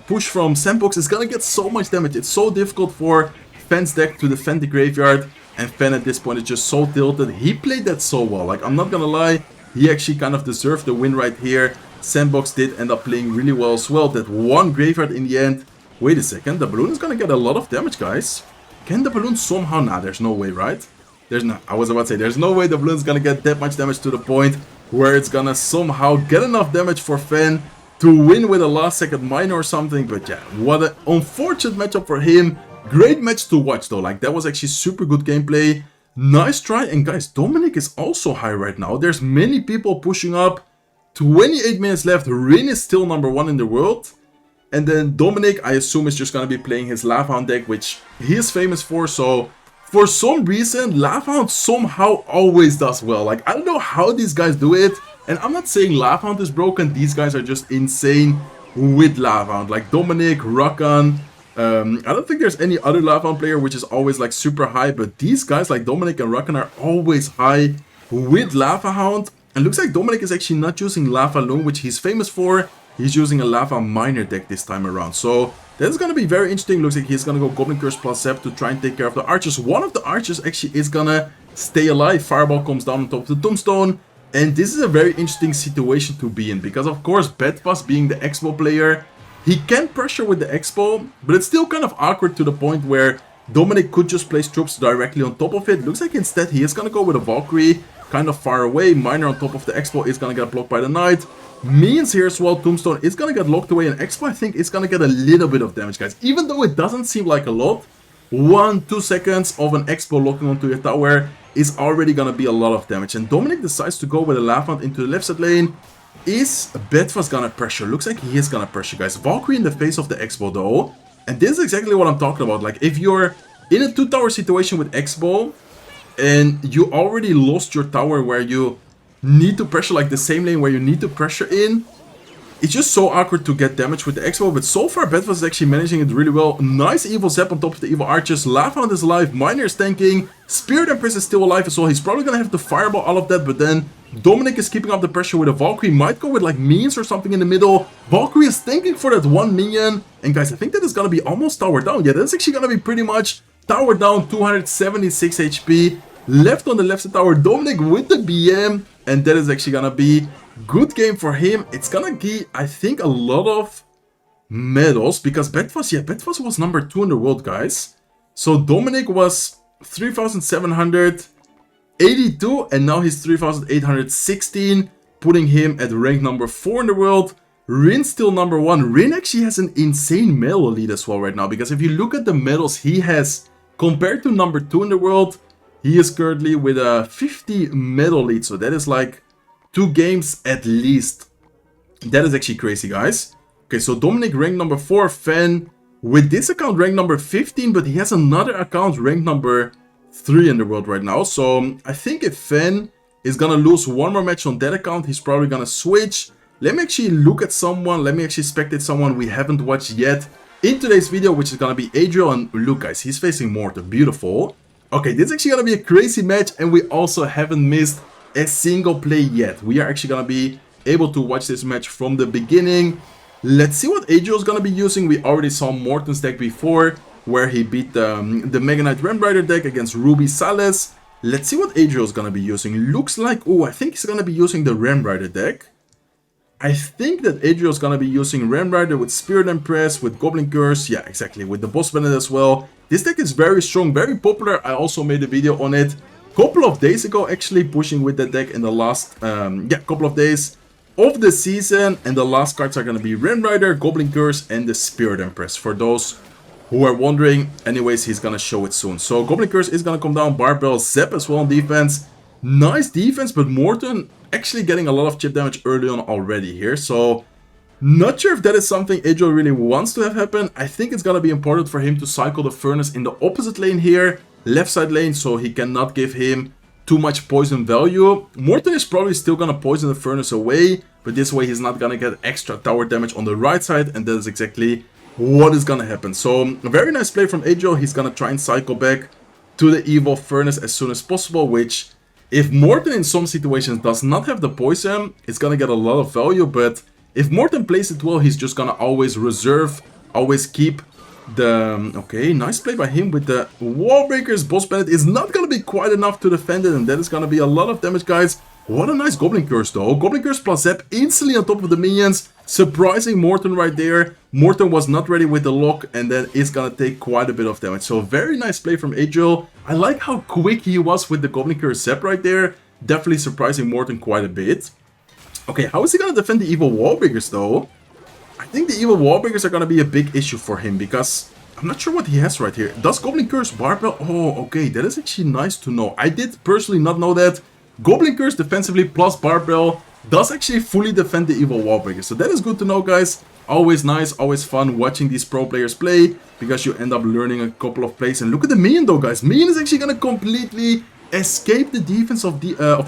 push from Sandbox is gonna get so much damage. It's so difficult for Fen's deck to defend the Graveyard. And Fen at this point is just so tilted. He played that so well. Like, I'm not gonna lie, he actually kind of deserved the win right here. Sandbox did end up playing really well as well. That one Graveyard in the end. Wait a second, the Balloon is gonna get a lot of damage, guys. Can the Balloon somehow... Nah, there's no way, right? There's no... I was about to say, there's no way the Balloon's gonna get that much damage to the point where it's gonna somehow get enough damage for Fen to win with a last second Miner or something. But yeah, what an unfortunate matchup for him. Great match to watch though, like, that was actually super good gameplay. Nice try. And guys, Dominic is also high right now. There's many people pushing up. 28 minutes left. Rin is still #1 in the world. And then Dominic, I assume, is just going to be playing his Hound deck, which he is famous for. So for some reason, Hound somehow always does well. Like, I don't know how these guys do it. And I'm not saying Hound is broken. These guys are just insane with Hound. Like Dominic, Rakan. I don't think there's any other Hound player which is always like super high, but these guys like Dominic and Rakan are always high with Hound. And looks like Dominic is actually not using Lava Loom, which he's famous for. He's using a Lava Miner deck this time around. So that's going to be very interesting. Looks like he's going to go Goblin Curse plus Zap to try and take care of the archers. One of the archers actually is going to stay alive. Fireball comes down on top of the tombstone. And this is a very interesting situation to be in, because of course Bedfast being the Expo player, he can pressure with the Expo, but it's still kind of awkward to the point where Dominic could just place troops directly on top of it. Looks like instead he is going to go with a Valkyrie, kind of far away. Miner on top of the Expo is going to get blocked by the Knight. Minions here as well. Tombstone is going to get locked away, and Expo I think is going to get a little bit of damage, guys. Even though it doesn't seem like a lot, 1-2 seconds of an Expo locking onto your tower is already going to be a lot of damage. And Dominic decides to go with a Lafant into the left side lane. Is Bedfast going to pressure? Looks like he is going to pressure, guys. Valkyrie in the face of the Expo though. And this is exactly what I'm talking about. Like, if you're in a 2-tower situation with Expo and you already lost your tower where you need to pressure, like the same lane where you need to pressure in, it's just so awkward to get damage with the Expo. But so far Bedfast is actually managing it really well. Nice evil Zap on top of the evil archers. Lafant is alive. Miner is tanking. Spirit Empress is still alive as well. He's probably gonna have to fireball all of that, but then Dominic is keeping up the pressure with a Valkyrie. Might go with like minions or something in the middle. Valkyrie is tanking for that one minion. And guys, I think that is gonna be almost tower down. Yeah, that's actually gonna be pretty much tower down. 276 HP left on the left side tower. Dominic with the BM, and that is actually gonna be good game for him. It's gonna give, I think, a lot of medals, because Bedfast, yeah, Bedfast was number 2 in the world, guys. So Dominic was 3,782, and now he's 3,816, putting him at rank number 4 in the world. Rin's still number 1. Rin actually has an insane medal lead as well right now, because if you look at the medals he has compared to number 2 in the world, he is currently with a 50 medal lead. So that is like 2 games at least. That is actually crazy, guys. Okay, so Dominic ranked number 4. Fen with this account ranked number 15, but he has another account ranked number 3 in the world right now. So I think if Fen is gonna lose one more match on that account, he's probably gonna switch. Let me actually look at someone. Let me actually spectate someone we haven't watched yet in today's video, which is gonna be Adriel. And look, guys, he's facing Morton. Beautiful. Okay, this is actually gonna be a crazy match, and we also haven't missed a single play yet. We are actually gonna be able to watch this match from the beginning. Let's see what Adriel is gonna be using. We already saw Morton's deck before, where he beat the Mega Knight Ram Rider deck against Ruby Sales. Let's see what Adriel is gonna be using. Looks like, oh, I think he's gonna be using the Ram Rider deck. I think that Adriel is gonna be using Ram Rider with Spirit Empress, with Goblin Curse, yeah, exactly, with the Boss Bandit as well. This deck is very strong, very popular. I also made a video on it couple of days ago, actually, pushing with that deck in the last couple of days of the season. And the last cards are going to be Ram Rider, Goblin Curse, and the Spirit Empress, for those who are wondering. Anyways, he's going to show it soon. So Goblin Curse is going to come down. Barbell, Zep as well on defense. Nice defense, but Morton actually getting a lot of chip damage early on already here. So not sure if that is something Adriel really wants to have happen. I think it's going to be important for him to cycle the Furnace in the opposite lane here, left side lane, so he cannot give him too much poison value. Morton is probably still going to poison the Furnace away, but this way he's not going to get extra tower damage on the right side, and that is exactly what is going to happen. So a very nice play from Adriel. He's going to try and cycle back to the Evil Furnace as soon as possible, which if Morton in some situations does not have the poison, it's going to get a lot of value. But if Morton plays it well, he's just going to always reserve, always keep the... Okay, nice play by him with the Wall Breakers. Boss Bandit is not going to be quite enough to defend it, and that is going to be a lot of damage, guys. What a nice Goblin Curse, though. Goblin Curse plus Zap instantly on top of the minions. Surprising Morton right there. Morton was not ready with the lock, and then it's going to take quite a bit of damage. So very nice play from Adriel. I like how quick he was with the Goblin Curse Zap right there. Definitely surprising Morton quite a bit. Okay, how is he going to defend the Evil Wall Breakers, though? I think the Evil Wall Breakers are going to be a big issue for him, because I'm not sure what he has right here. Does Goblin Curse Barbell? Oh, okay, that is actually nice to know. I did personally not know that. Goblin Curse defensively plus Barbell does actually fully defend the Evil Wall Breakers. So that is good to know, guys. Always nice, always fun watching these pro players play, because you end up learning a couple of plays. And look at the minion, though, guys. Minion is actually going to completely escape the defense of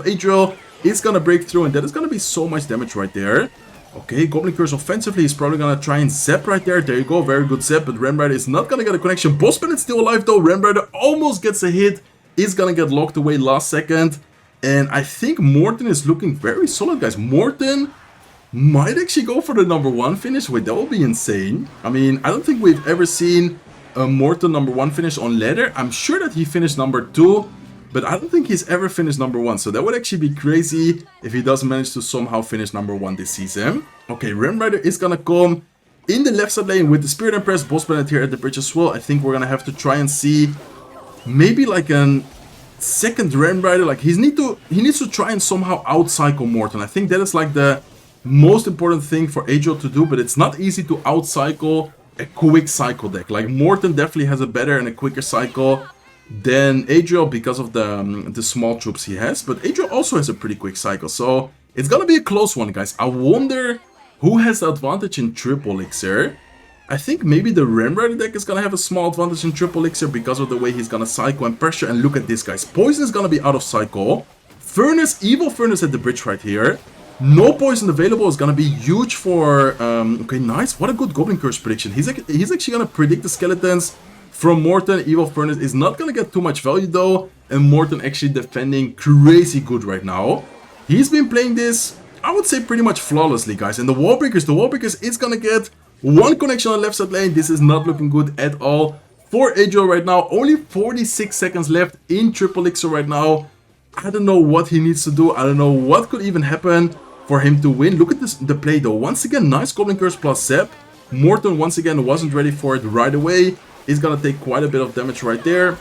Adriel. It's going to break through, and that is going to be so much damage right there. Okay, Goblin Curse offensively is probably going to try and Zap right there. There you go, very good Zap, but Ram Rider is not going to get a connection. Boss Bandit still alive, though. Ram Rider almost gets a hit. Is going to get locked away last second. And I think Morton is looking very solid, guys. Morton might actually go for the #1 finish. Wait, that will be insane. I mean, I don't think we've ever seen a Morton #1 finish on ladder. I'm sure that he finished #2 but I don't think he's ever finished #1, so that would actually be crazy if he does manage to somehow finish #1 this season. Okay, Ram Rider is gonna come in the left side lane with the Spirit Empress, Boss Planet here at the bridge as well. I think we're gonna have to try and see maybe like a second Ram Rider. Like he needs to try and somehow out-cycle Morton. I think that is like the most important thing for Adriel to do, but it's not easy to out-cycle a quick cycle deck. Like Morton definitely has a better and a quicker cycle than Adriel because of the small troops he has, but Adriel also has a pretty quick cycle, so it's gonna be a close one, guys. I wonder who has the advantage in Triple Elixir. I think maybe the Ram Rider deck is gonna have a small advantage in Triple Elixir because of the way he's gonna cycle and pressure. And look at this, guys. Poison is gonna be out of cycle. Furnace, Evil Furnace at the bridge right here. No poison available is gonna be huge for... okay, nice. What a good Goblin Curse prediction. He's actually gonna predict the skeletons from Morton. Evil Furnace is not gonna get too much value though. And Morton actually defending crazy good right now. He's been playing this, I would say, pretty much flawlessly, guys. And the Wall Breakers is gonna get one connection on the left side lane. This is not looking good at all for Adriel right now. Only 46 seconds left in Triple Elixir right now. I don't know what he needs to do. I don't know what could even happen for him to win. Look at this, the play though. Once again, nice Goblin Curse plus Zep. Morton once again wasn't ready for it right away. He's gonna take quite a bit of damage right there.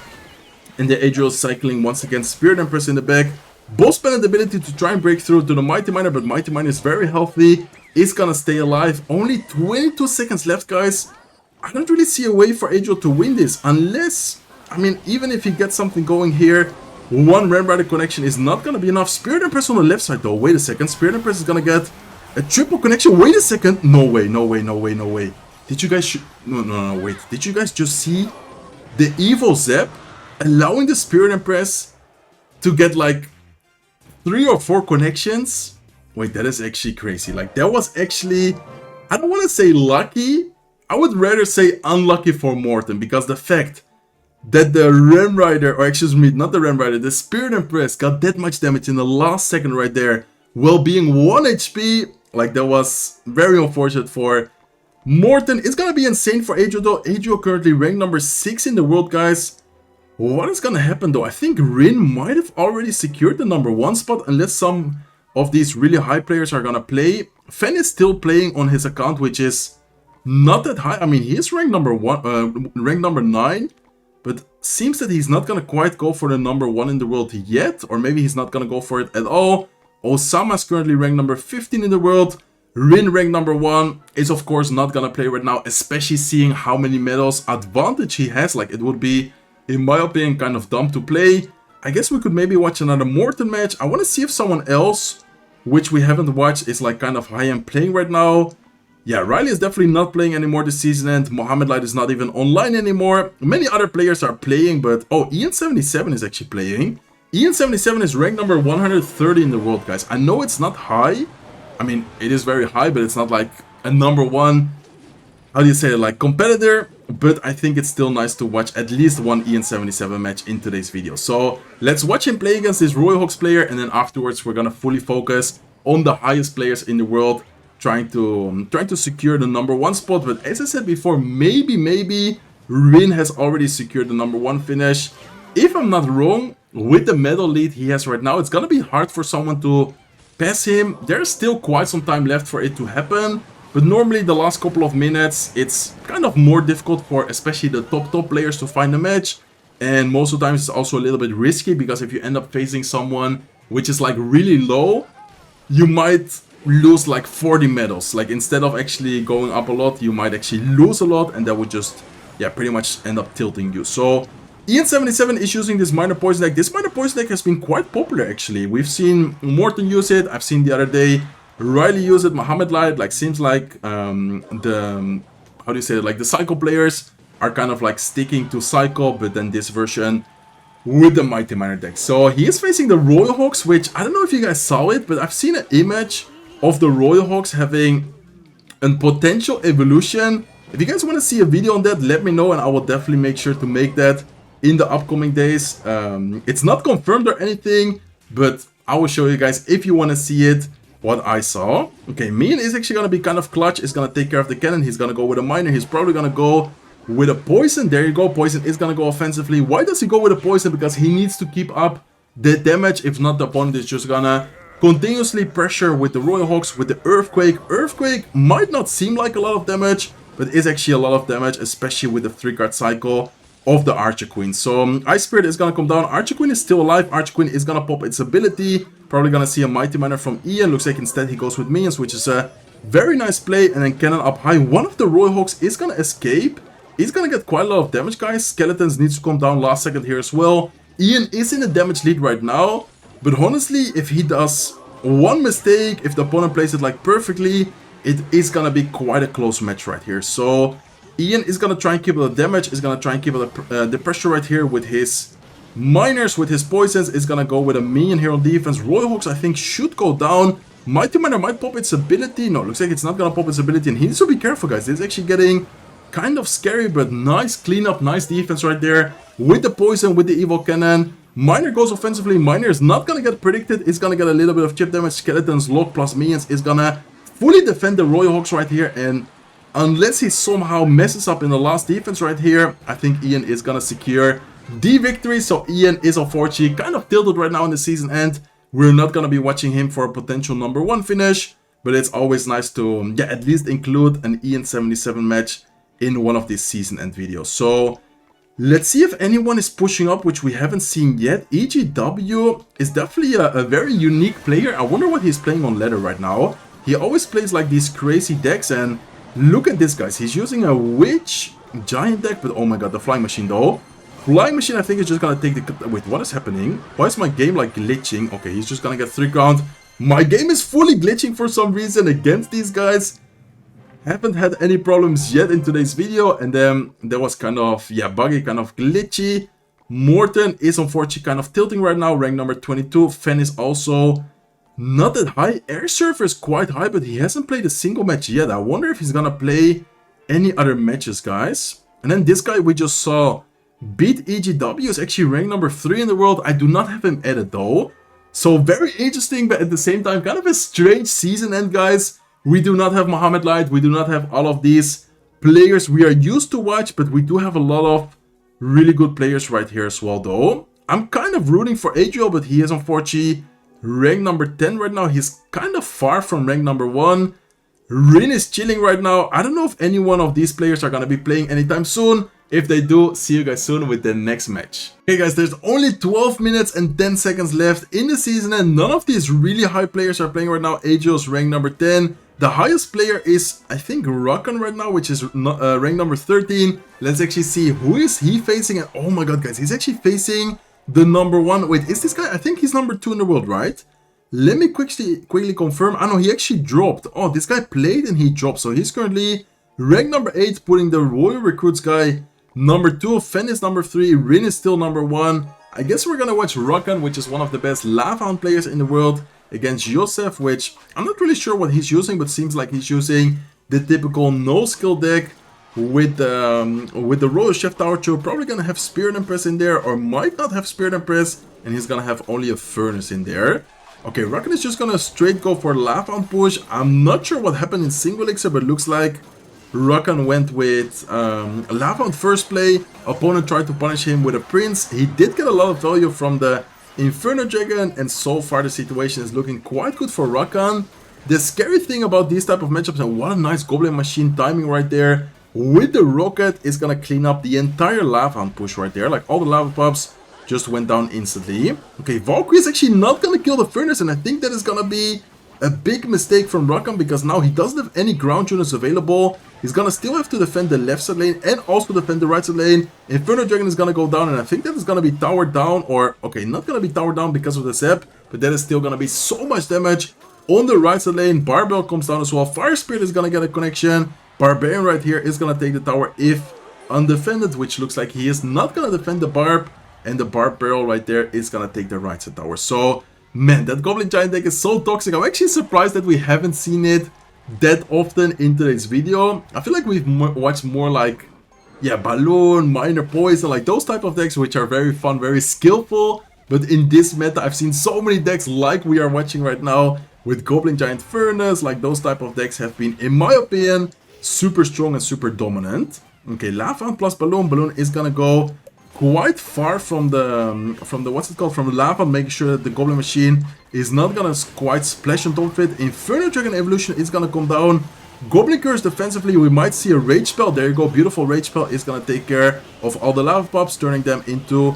And the Adriel cycling once again Spirit Empress in the back. Boss Planet ability to try and break through to the Mighty Miner, but Mighty Miner is very healthy. Is gonna stay alive. Only 22 seconds left, guys. I don't really see a way for Adriel to win this unless, I mean, even if he gets something going here, one Ram Rider connection is not gonna be enough. Spirit Empress on the left side though. Wait a second. Spirit Empress is gonna get a triple connection. Wait a second. No way, no way, no way, no way. Did you guys no, wait. Did you guys just see the evil Zep allowing the Spirit Empress to get like 3 or 4 connections? Wait, that is actually crazy. Like, that was actually, I don't want to say lucky. I would rather say unlucky for Morton, because the fact that the Ram Rider, or excuse me, not the Ram Rider, the Spirit Empress got that much damage in the last second right there, while being 1 HP, like, that was very unfortunate for Morton. It's gonna be insane for Adriel though. Adriel currently ranked number 6 in the world, guys. What is gonna happen though? I think Rin might have already secured the number 1 spot, unless some of these really high players are gonna play. Fen is still playing on his account, which is not that high. I mean, he is ranked number 9, but seems that he's not gonna quite go for the number 1 in the world yet, or maybe he's not gonna go for it at all. Osama is currently ranked number 15 in the world. Rin ranked number 1 is of course not gonna play right now, especially seeing how many medals advantage he has. Like, it would be, in my opinion, kind of dumb to play. I guess we could maybe watch another Morton match. I want to see if someone else, which we haven't watched, is like kind of high-end playing right now. Yeah, Riley is definitely not playing anymore this season, and Mohammed Light is not even online anymore. Many other players are playing, but... oh, Ian77 is actually playing. Ian77 is ranked number 130 in the world, guys. I know it's not high. I mean, it is very high, but it's not like a number 1... how do you say it, like, competitor. But I think it's still nice to watch at least one Ian77 match in today's video. So let's watch him play against this Royal Hawks player, and then afterwards we're gonna fully focus on the highest players in the world, trying to secure the number 1 spot. But as I said before, maybe Rin has already secured the number 1 finish. If I'm not wrong, with the medal lead he has right now, it's gonna be hard for someone to pass him. There's still quite some time left for it to happen. But normally the last couple of minutes, it's kind of more difficult for especially the top players to find a match. And most of the times it's also a little bit risky, because if you end up facing someone which is like really low, you might lose like 40 medals. Like, instead of actually going up a lot, you might actually lose a lot, and that would just, yeah, pretty much end up tilting you. So Ian77 is using this minor poison deck. This minor poison deck has been quite popular actually. We've seen Morton use it. I've seen the other day Riley use it, Mohammed Light. Like, seems like the how do you say it, like the cycle players are kind of like sticking to cycle, but then this version with the Mighty Miner deck. So he is facing the Royal Hawks, which I don't know if you guys saw it, but I've seen an image of the Royal Hawks having a potential evolution. If you guys want to see a video on that, let me know, and I will definitely make sure to make that in the upcoming days. It's not confirmed or anything, but I will show you guys if you want to see it. What I saw. Okay, Mean is actually going to be kind of clutch. Is going to take care of the cannon. He's going to go with a miner. He's probably going to go with a poison. There you go. Poison is gonna go offensively. Why does he go with a poison? Because he needs to keep up the damage. If not, the opponent is just gonna continuously pressure with the Royal Hawks, with the Earthquake. Earthquake might not seem like a lot of damage, but is actually a lot of damage, especially with the 3-card cycle of the Archer Queen. So Ice Spirit is gonna come down. Archer Queen is still alive. Archer Queen is gonna pop its ability. Probably gonna see a Mighty Miner from Ian. Looks like instead he goes with Minions, which is a very nice play. And then Cannon up high. One of the Royal Hawks is gonna escape. He's gonna get quite a lot of damage, guys. Skeletons needs to come down last second here as well. Ian is in the damage lead right now. But honestly, if he does one mistake, if the opponent plays it like perfectly, it is gonna be quite a close match right here. So Ian is gonna try and keep up the damage, is gonna try and keep up the pressure right here with his miners, with his poisons. Is gonna go with a minion here on defense. Royal Hawks, I think, should go down. Mighty Miner might pop its ability. No, looks like it's not gonna pop its ability, and he needs to be careful, guys. It's actually getting kind of scary, but nice cleanup, nice defense right there with the poison, with the evil cannon. Miner goes offensively. Miner is not gonna get predicted. It's gonna get a little bit of chip damage. Skeletons, lock plus minions is gonna fully defend the Royal Hawks right here, and unless he somehow messes up in the last defense right here, I think Ian is gonna secure the victory. So Ian is unfortunately kind of tilted right now in the season end. We're not gonna be watching him for a potential #1 finish, but it's always nice to at least include an Ian 77 match in one of these season end videos. So let's see if anyone is pushing up, which we haven't seen yet. EGW is definitely a very unique player. I wonder what he's playing on ladder right now. He always plays like these crazy decks, and look at this, guys. He's using a Witch Giant deck, but oh my god, the Flying Machine though. Flying Machine, I think, is just gonna take the... Wait, what is happening? Why is my game like glitching? Okay, he's just gonna get 3 count. My game is fully glitching for some reason against these guys. Haven't had any problems yet in today's video, and then there was kind of, yeah, buggy, kind of glitchy. Morton is unfortunately kind of tilting right now, rank number 22. Fen is also not that high. Air Surfer is quite high, but he hasn't played a single match yet. I wonder if he's gonna play any other matches, guys. And then this guy we just saw beat EGW is actually rank number 3 in the world. I do not have him added though. So very interesting, but at the same time, kind of a strange season end, guys. We do not have Mohamed Light. We do not have all of these players we are used to watch, but we do have a lot of really good players right here as well, though. I'm kind of rooting for Adriel, but he is unfortunately rank number 10 right now. He's kind of far from rank number 1. Rin is chilling right now. I don't know if any one of these players are going to be playing anytime soon. If they do, see you guys soon with the next match. Okay, guys, there's only 12 minutes and 10 seconds left in the season, and none of these really high players are playing right now. Adriel's rank number 10. The highest player is, I think, Rockon right now, which is rank number 13. Let's actually see who is he facing. And oh my god, guys, he's actually facing the number 1. Wait, is this guy? I think he's number 2 in the world, right? Let me quickly confirm. I know he actually dropped. Oh, this guy played and he dropped. So he's currently rank number 8, putting the Royal Recruits guy number 2. Fen is number 3. Rin is still number 1. I guess we're gonna watch Rockon, which is one of the best Hound players in the world, against Joseph, which I'm not really sure what he's using, but seems like he's using the typical no skill deck with the Royal Chef Tower Show. Probably gonna have Spirit Impress in there, or might not have Spirit Impress, and he's gonna have only a Furnace in there. Okay, Rockon is just gonna straight go for Hound push. I'm not sure what happened in Single Elixir, but looks like Rockon went with Hound first play. Opponent tried to punish him with a Prince. He did get a lot of value from the Inferno Dragon, and so far the situation is looking quite good for Rockon. The scary thing about these type of matchups, and what a nice Goblin Machine timing right there with the rocket, is gonna clean up the entire Hound push right there. Like all the lava pops just went down instantly. Okay, Valkyrie is actually not gonna kill the Furnace, and I think that is gonna be a big mistake from Rockon, because now he doesn't have any ground units available. He's gonna still have to defend the left side lane and also defend the right side lane. Inferno Dragon is gonna go down, and I think that is gonna be towered down, or okay, not gonna be towered down because of the Zap, but that is still gonna be so much damage on the right side lane. Barbell comes down as well. Fire Spirit is gonna get a connection. Barbarian right here is gonna take the tower if undefended, which looks like he is not gonna defend the Barb, and the Barb Barrel right there is gonna take the right side tower. So man, that Goblin Giant deck is so toxic. I'm actually surprised that we haven't seen it that often in today's video. I feel like we've watched more like, yeah, Balloon, Miner Poison, like those type of decks, which are very fun, very skillful. But in this meta, I've seen so many decks like we are watching right now with Goblin Giant Furnace. Like those type of decks have been, in my opinion, super strong and super dominant. Okay, Lava Hound plus Balloon. Balloon is gonna go quite far from the what's it called, from the lava, making sure that the Goblin machine is not gonna quite splash on top of it. Inferno Dragon Evolution is gonna come down. Goblin Curse defensively, we might see a Rage Spell. There you go, beautiful Rage Spell is gonna take care of all the lava pops, turning them into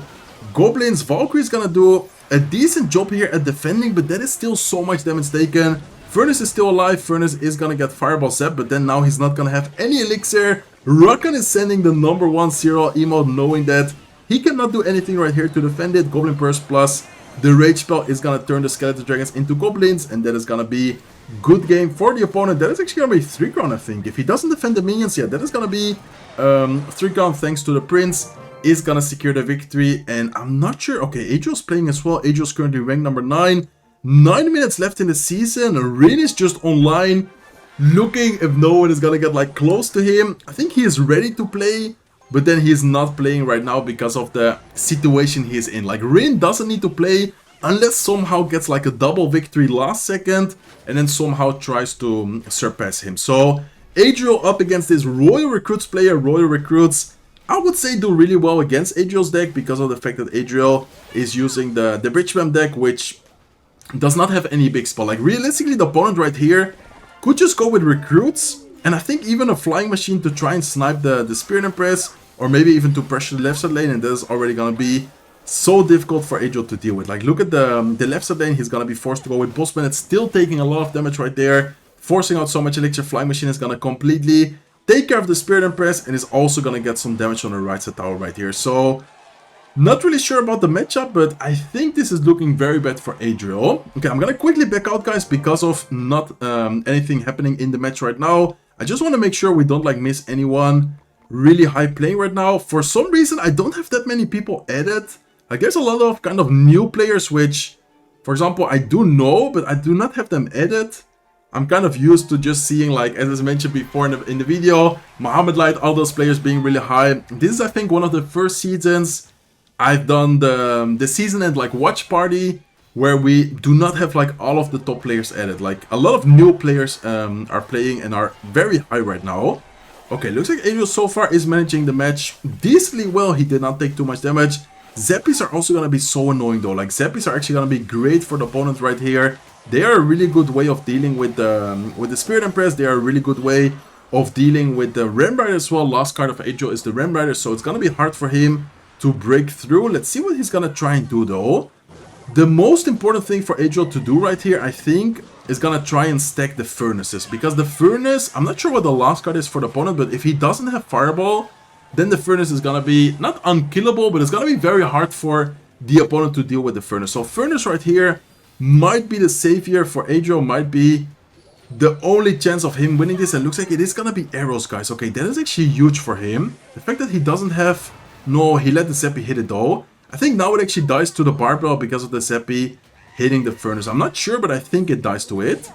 Goblins. Valkyrie is gonna do a decent job here at defending, but that is still so much damage taken. Furnace is still alive. Furnace is gonna get Fireball Zap, but then now he's not gonna have any Elixir. Rockan is sending the #1 serial emote, knowing that he cannot do anything right here to defend it. Goblin Burst plus the Rage Spell is gonna turn the Skeleton Dragons into Goblins, and that is gonna be good game for the opponent. That is actually gonna be 3 crown, I think. If he doesn't defend the minions, yeah, that is gonna be 3 crown thanks to the Prince. Is gonna secure the victory, and I'm not sure. Okay, Adriel's playing as well. Adriel's currently ranked number 9. 9 minutes left in the season. Rin is just online, looking if no one is gonna get like close to him. I think he is ready to play, but then he is not playing right now because of the situation he's in. Like, Rin doesn't need to play unless somehow gets like a double victory last second, and then somehow tries to surpass him. So Adriel up against this Royal Recruits player. Royal Recruits, I would say, do really well against Adriel's deck because of the fact that Adriel is using the Bridge Spam deck, which does not have any big spell. Like, realistically, the opponent right here could just go with Recruits, and I think even a Flying Machine to try and snipe the Spirit Impress, or maybe even to pressure the left side lane, and that is already gonna be so difficult for Adriel to deal with. Like, look at the left side lane, he's gonna be forced to go with Bossman. It's still taking a lot of damage right there, forcing out so much Elixir. Flying Machine is gonna completely take care of the Spirit Impress, and is also gonna get some damage on the right side tower right here. So, not really sure about the matchup, but I think this is looking very bad for Adriel. Okay, I'm gonna quickly back out, guys, because of not anything happening in the match right now. I just want to make sure we don't like miss anyone really high playing right now. For some reason, I don't have that many people added. Like, there's a lot of kind of new players, which, for example, I do know, but I do not have them added. I'm kind of used to just seeing, like, as I mentioned before in the video, Muhammad Light, all those players being really high. This is, I think, one of the first seasons I've done the season end, like, watch party, where we do not have, like, all of the top players added. Like, a lot of new players are playing and are very high right now. Okay, looks like Adriel so far is managing the match decently well. He did not take too much damage. Zappies are also going to be so annoying, though. Like, Zappies are actually going to be great for the opponent right here. They are a really good way of dealing with the Spirit Impress. They are a really good way of dealing with the Ram Rider as well. Last card of Adriel is the Ram Rider, so it's going to be hard for him to break through. Let's see what he's going to try and do, though. The most important thing for Adriel to do right here, I think, is going to try and stack the Furnaces. Because the Furnace, I'm not sure what the last card is for the opponent, but if he doesn't have Fireball, then the Furnace is going to be not unkillable, but it's going to be very hard for the opponent to deal with the Furnace. So Furnace right here might be the savior for Adriel, might be the only chance of him winning this. And looks like it is going to be arrows, guys. Okay, that is actually huge for him. The fact that he doesn't have... No, he let the Seppi hit it though. I think now it actually dies to the Barbell because of the Seppi hitting the Furnace. I'm not sure, but I think it dies to it.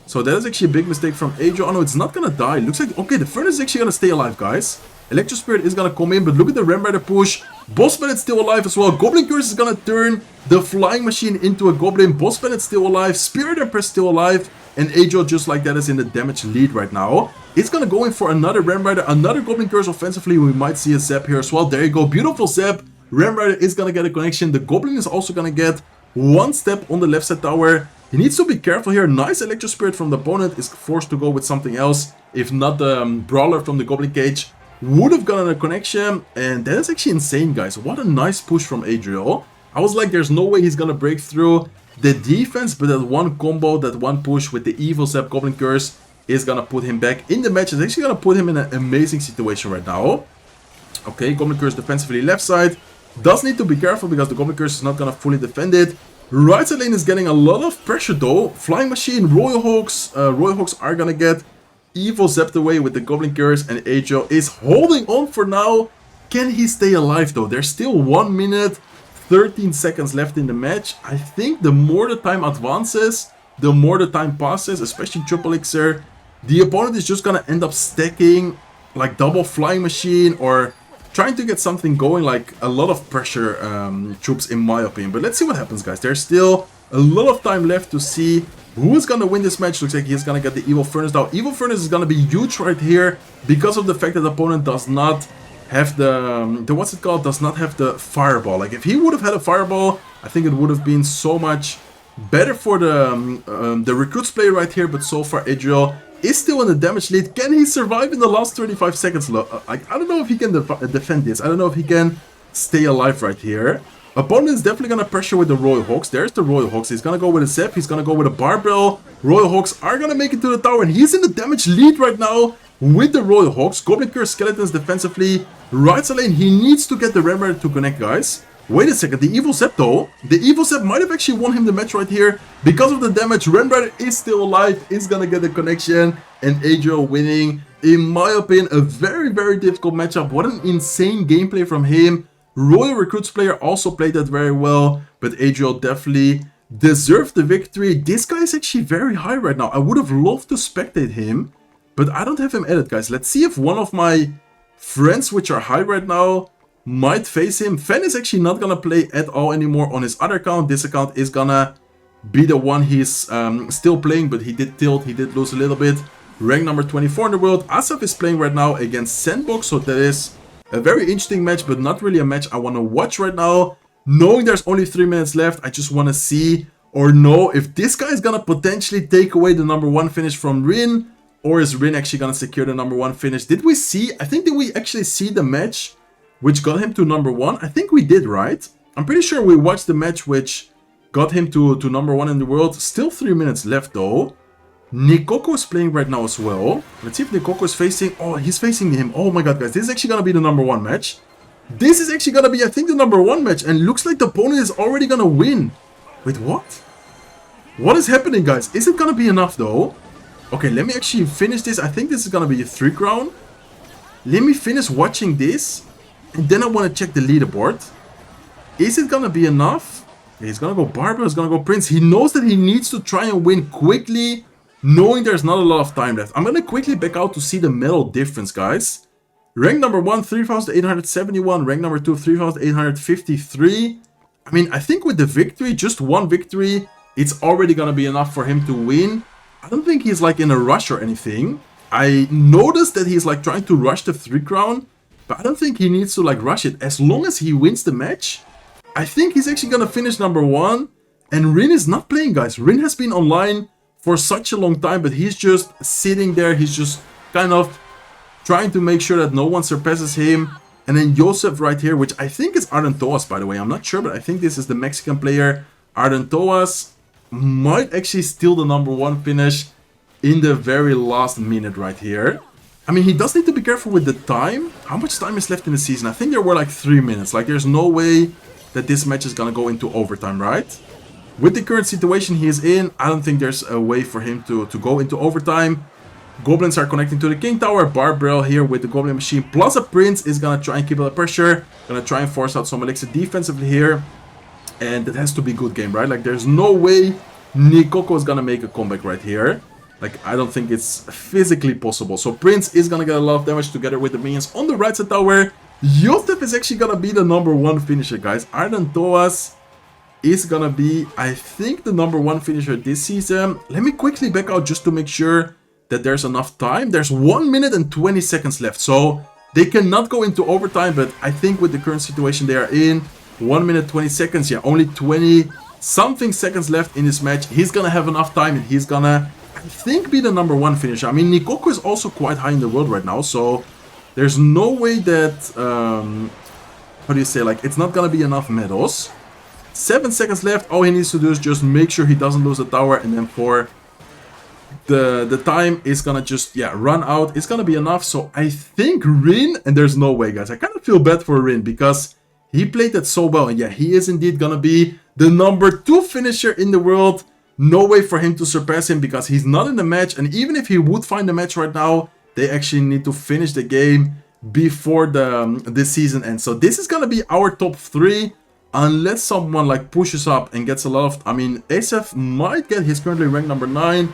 So that is actually a big mistake from Adriel. Oh no, it's not going to die. Looks like... Okay, the Furnace is actually going to stay alive, guys. Electro Spirit is going to come in, but look at the Ram Rider push. Boss Bandit's still alive as well. Goblin Curse is going to turn the Flying Machine into a Goblin. Boss Bandit's still alive. Spirit Empress still alive. And Adriel, just like that, is in the damage lead right now. It's going to go in for another Ram Rider, another Goblin Curse offensively. We might see a Zap here as well. There you go. Beautiful Zap. Ram Rider is going to get a connection. The Goblin is also going to get one step on the left side tower. He needs to be careful here. Nice Electro Spirit from the opponent. Is forced to go with something else. If not the Brawler from the Goblin Cage would have gotten a connection, and that is actually insane, guys. What a nice push from Adriel. I was like, there's no way he's gonna break through the defense, but that one combo, that one push with the evil Zap Goblin Curse is gonna put him back in the match. It's actually gonna put him in an amazing situation right now. Okay, Goblin Curse defensively left side. Does need to be careful because the Goblin Curse is not gonna fully defend it. Right side lane is getting a lot of pressure though. Flying Machine, Royal Hawks are gonna get evil zapped away with the Goblin Curse, and Adriel is holding on for now. Can he stay alive though? There's still 1 minute 13 seconds left in the match. I think the more the time advances, the more the time passes, especially Triple Elixir, the opponent is just gonna end up stacking like double Flying Machine or trying to get something going, like a lot of pressure troops in my opinion. But let's see what happens, guys. There's still a lot of time left to see Who's gonna win this match? Looks like he's gonna get the Evil Furnace. Now, Evil Furnace is gonna be huge right here because of the fact that the opponent does not have the what's it called? Does not have the Fireball. Like, if he would have had a Fireball, I think it would have been so much better for the Recruits player right here. But so far, Adriel is still in the damage lead. Can he survive in the last 35 seconds? I don't know if he can defend this. I don't know if he can stay alive right here. Opponent is definitely going to pressure with the Royal Hawks. There's the Royal Hawks. He's going to go with a Zep. He's going to go with a Barbell. Royal Hawks are going to make it to the tower. And he's in the damage lead right now with the Royal Hawks. Goblin Curse Skeletons defensively. Right side lane, he needs to get the Remember to connect, guys. Wait a second. The Evil Zep, though. The Evil Zep might have actually won him the match right here. Because of the damage, Remember is still alive. Is going to get the connection. And Adriel winning. In my opinion, a very, very difficult matchup. What an insane gameplay from him. Royal Recruits player also played that very well, but Adriel definitely deserved the victory. This guy is actually very high right now. I would have loved to spectate him, but I don't have him added, guys. Let's see if one of my friends, which are high right now, might face him. Fen is actually not going to play at all anymore on his other account. This account is going to be the one he's still playing, but he did tilt. He did lose a little bit. Rank number 24 in the world. Asaf is playing right now against Sandbox, so that is a very interesting match, but not really a match I want to watch right now. Knowing there's only 3 minutes left, I just want to see or know if this guy is going to potentially take away the number 1 finish from Rin, or is Rin actually going to secure the number 1 finish. Did we see, I think, did we actually see the match which got him to number 1? I think we did, right? I'm pretty sure we watched the match which got him to number 1 in the world. Still 3 minutes left, though. Nikoko is playing right now as well. Let's see if Nikoko is facing... Oh, he's facing him. Oh my god, guys. This is actually going to be the number 1 match. This is actually going to be, I think, the number 1 match. And looks like the opponent is already going to win. Wait, what? What is happening, guys? Is it going to be enough, though? Okay, let me actually finish this. I think this is going to be a 3 crown. Let me finish watching this. And then I want to check the leaderboard. Is it going to be enough? He's going to go Barbara. He's going to go Prince. He knows that he needs to try and win quickly, knowing there's not a lot of time left. I'm going to quickly back out to see the medal difference, guys. Rank number 1, 3,871. Rank number 2, 3,853. I mean, I think with the victory, just 1 victory, it's already going to be enough for him to win. I don't think he's like in a rush or anything. I noticed that he's like trying to rush the 3 crown, but I don't think he needs to like rush it. As long as he wins the match, I think he's actually going to finish number 1. And Rin is not playing, guys. Rin has been online for such a long time, but he's just sitting there. He's just kind of trying to make sure that no one surpasses him. And then Joseph right here, which I think is Arden Toas, by the way. I'm not sure, but I think this is the Mexican player. Arden Toas might actually steal the number 1 finish in the very last minute right here. I mean, he does need to be careful with the time. How much time is left in the season? I think there were like 3 minutes. Like, there's no way that this match is going to go into overtime, right? With the current situation he is in, I don't think there's a way for him to go into overtime. Goblins are connecting to the King Tower. Barbell here with the Goblin Machine. Plus a Prince is going to try and keep up the pressure. Going to try and force out some Elixir defensively here. And it has to be a good game, right? Like, there's no way Nikoko is going to make a comeback right here. Like, I don't think it's physically possible. So Prince is going to get a lot of damage together with the minions on the right side tower. Yotef is actually going to be the number 1 finisher, guys. Arden Toas is gonna be, I think, the number 1 finisher this season. Let me quickly back out just to make sure that there's enough time. There's 1 minute and 20 seconds left, so they cannot go into overtime, but I think with the current situation they are in, 1 minute 20 seconds, yeah, only 20 something seconds left in this match. He's gonna have enough time and he's gonna, I think, be the number 1 finisher. I mean, Nikoko is also quite high in the world right now, so there's no way that, how do you say, like, it's not gonna be enough medals. 7 seconds left. All he needs to do is just make sure he doesn't lose the tower, and then for the time is gonna just, yeah, run out. It's gonna be enough. So I think Rin, and there's no way, guys. I kind of feel bad for Rin because he played that so well, and yeah, he is indeed gonna be the number 2 finisher in the world. No way for him to surpass him because he's not in the match, and even if he would find the match right now, they actually need to finish the game before this season ends. So this is gonna be our top 3. Unless someone like pushes up and gets a lot of... I mean, Asaf might get... He's currently ranked number 9.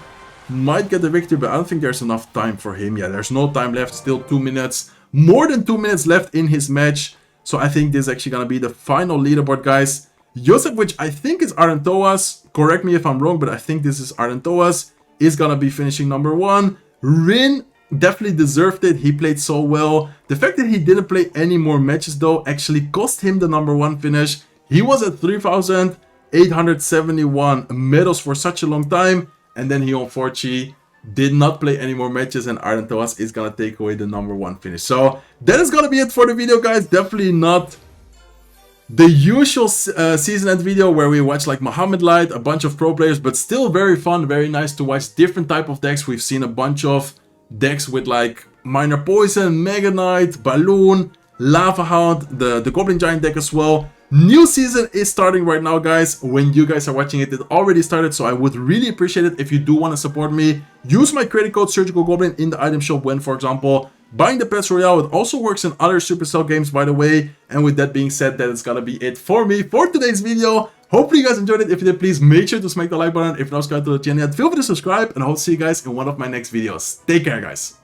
Might get the victory, but I don't think there's enough time for him. Yeah, there's no time left. Still 2 minutes. More than 2 minutes left in his match. So I think this is actually going to be the final leaderboard, guys. Joseph, which I think is Arantoas, correct me if I'm wrong, but I think this is Arantoas, is gonna be finishing number 1. Rin definitely deserved it. He played so well. The fact that he didn't play any more matches though actually cost him the number 1 finish. He was at 3,871 medals for such a long time, and then he unfortunately did not play any more matches, and Arantoas is gonna take away the number 1 finish. So that is gonna be it for the video, guys. Definitely not the usual season end video where we watch like Muhammad Light, a bunch of pro players, but still very fun, very nice to watch different type of decks. We've seen a bunch of decks with like Minor Poison, Mega Knight, Balloon, Lava Hound, the Goblin Giant deck as well. New season is starting right now, guys. When you guys are watching it, it already started, so I would really appreciate it if you do want to support me. Use my credit code Surgical Goblin in the item shop when, for example, buying the PES Royale. It also works in other Supercell games, by the way. And with that being said, that is gonna be it for me for today's video. Hopefully you guys enjoyed it. If you did, please make sure to smack the like button. If you're not subscribed to the channel yet, feel free to subscribe, and I hope to see you guys in one of my next videos. Take care, guys.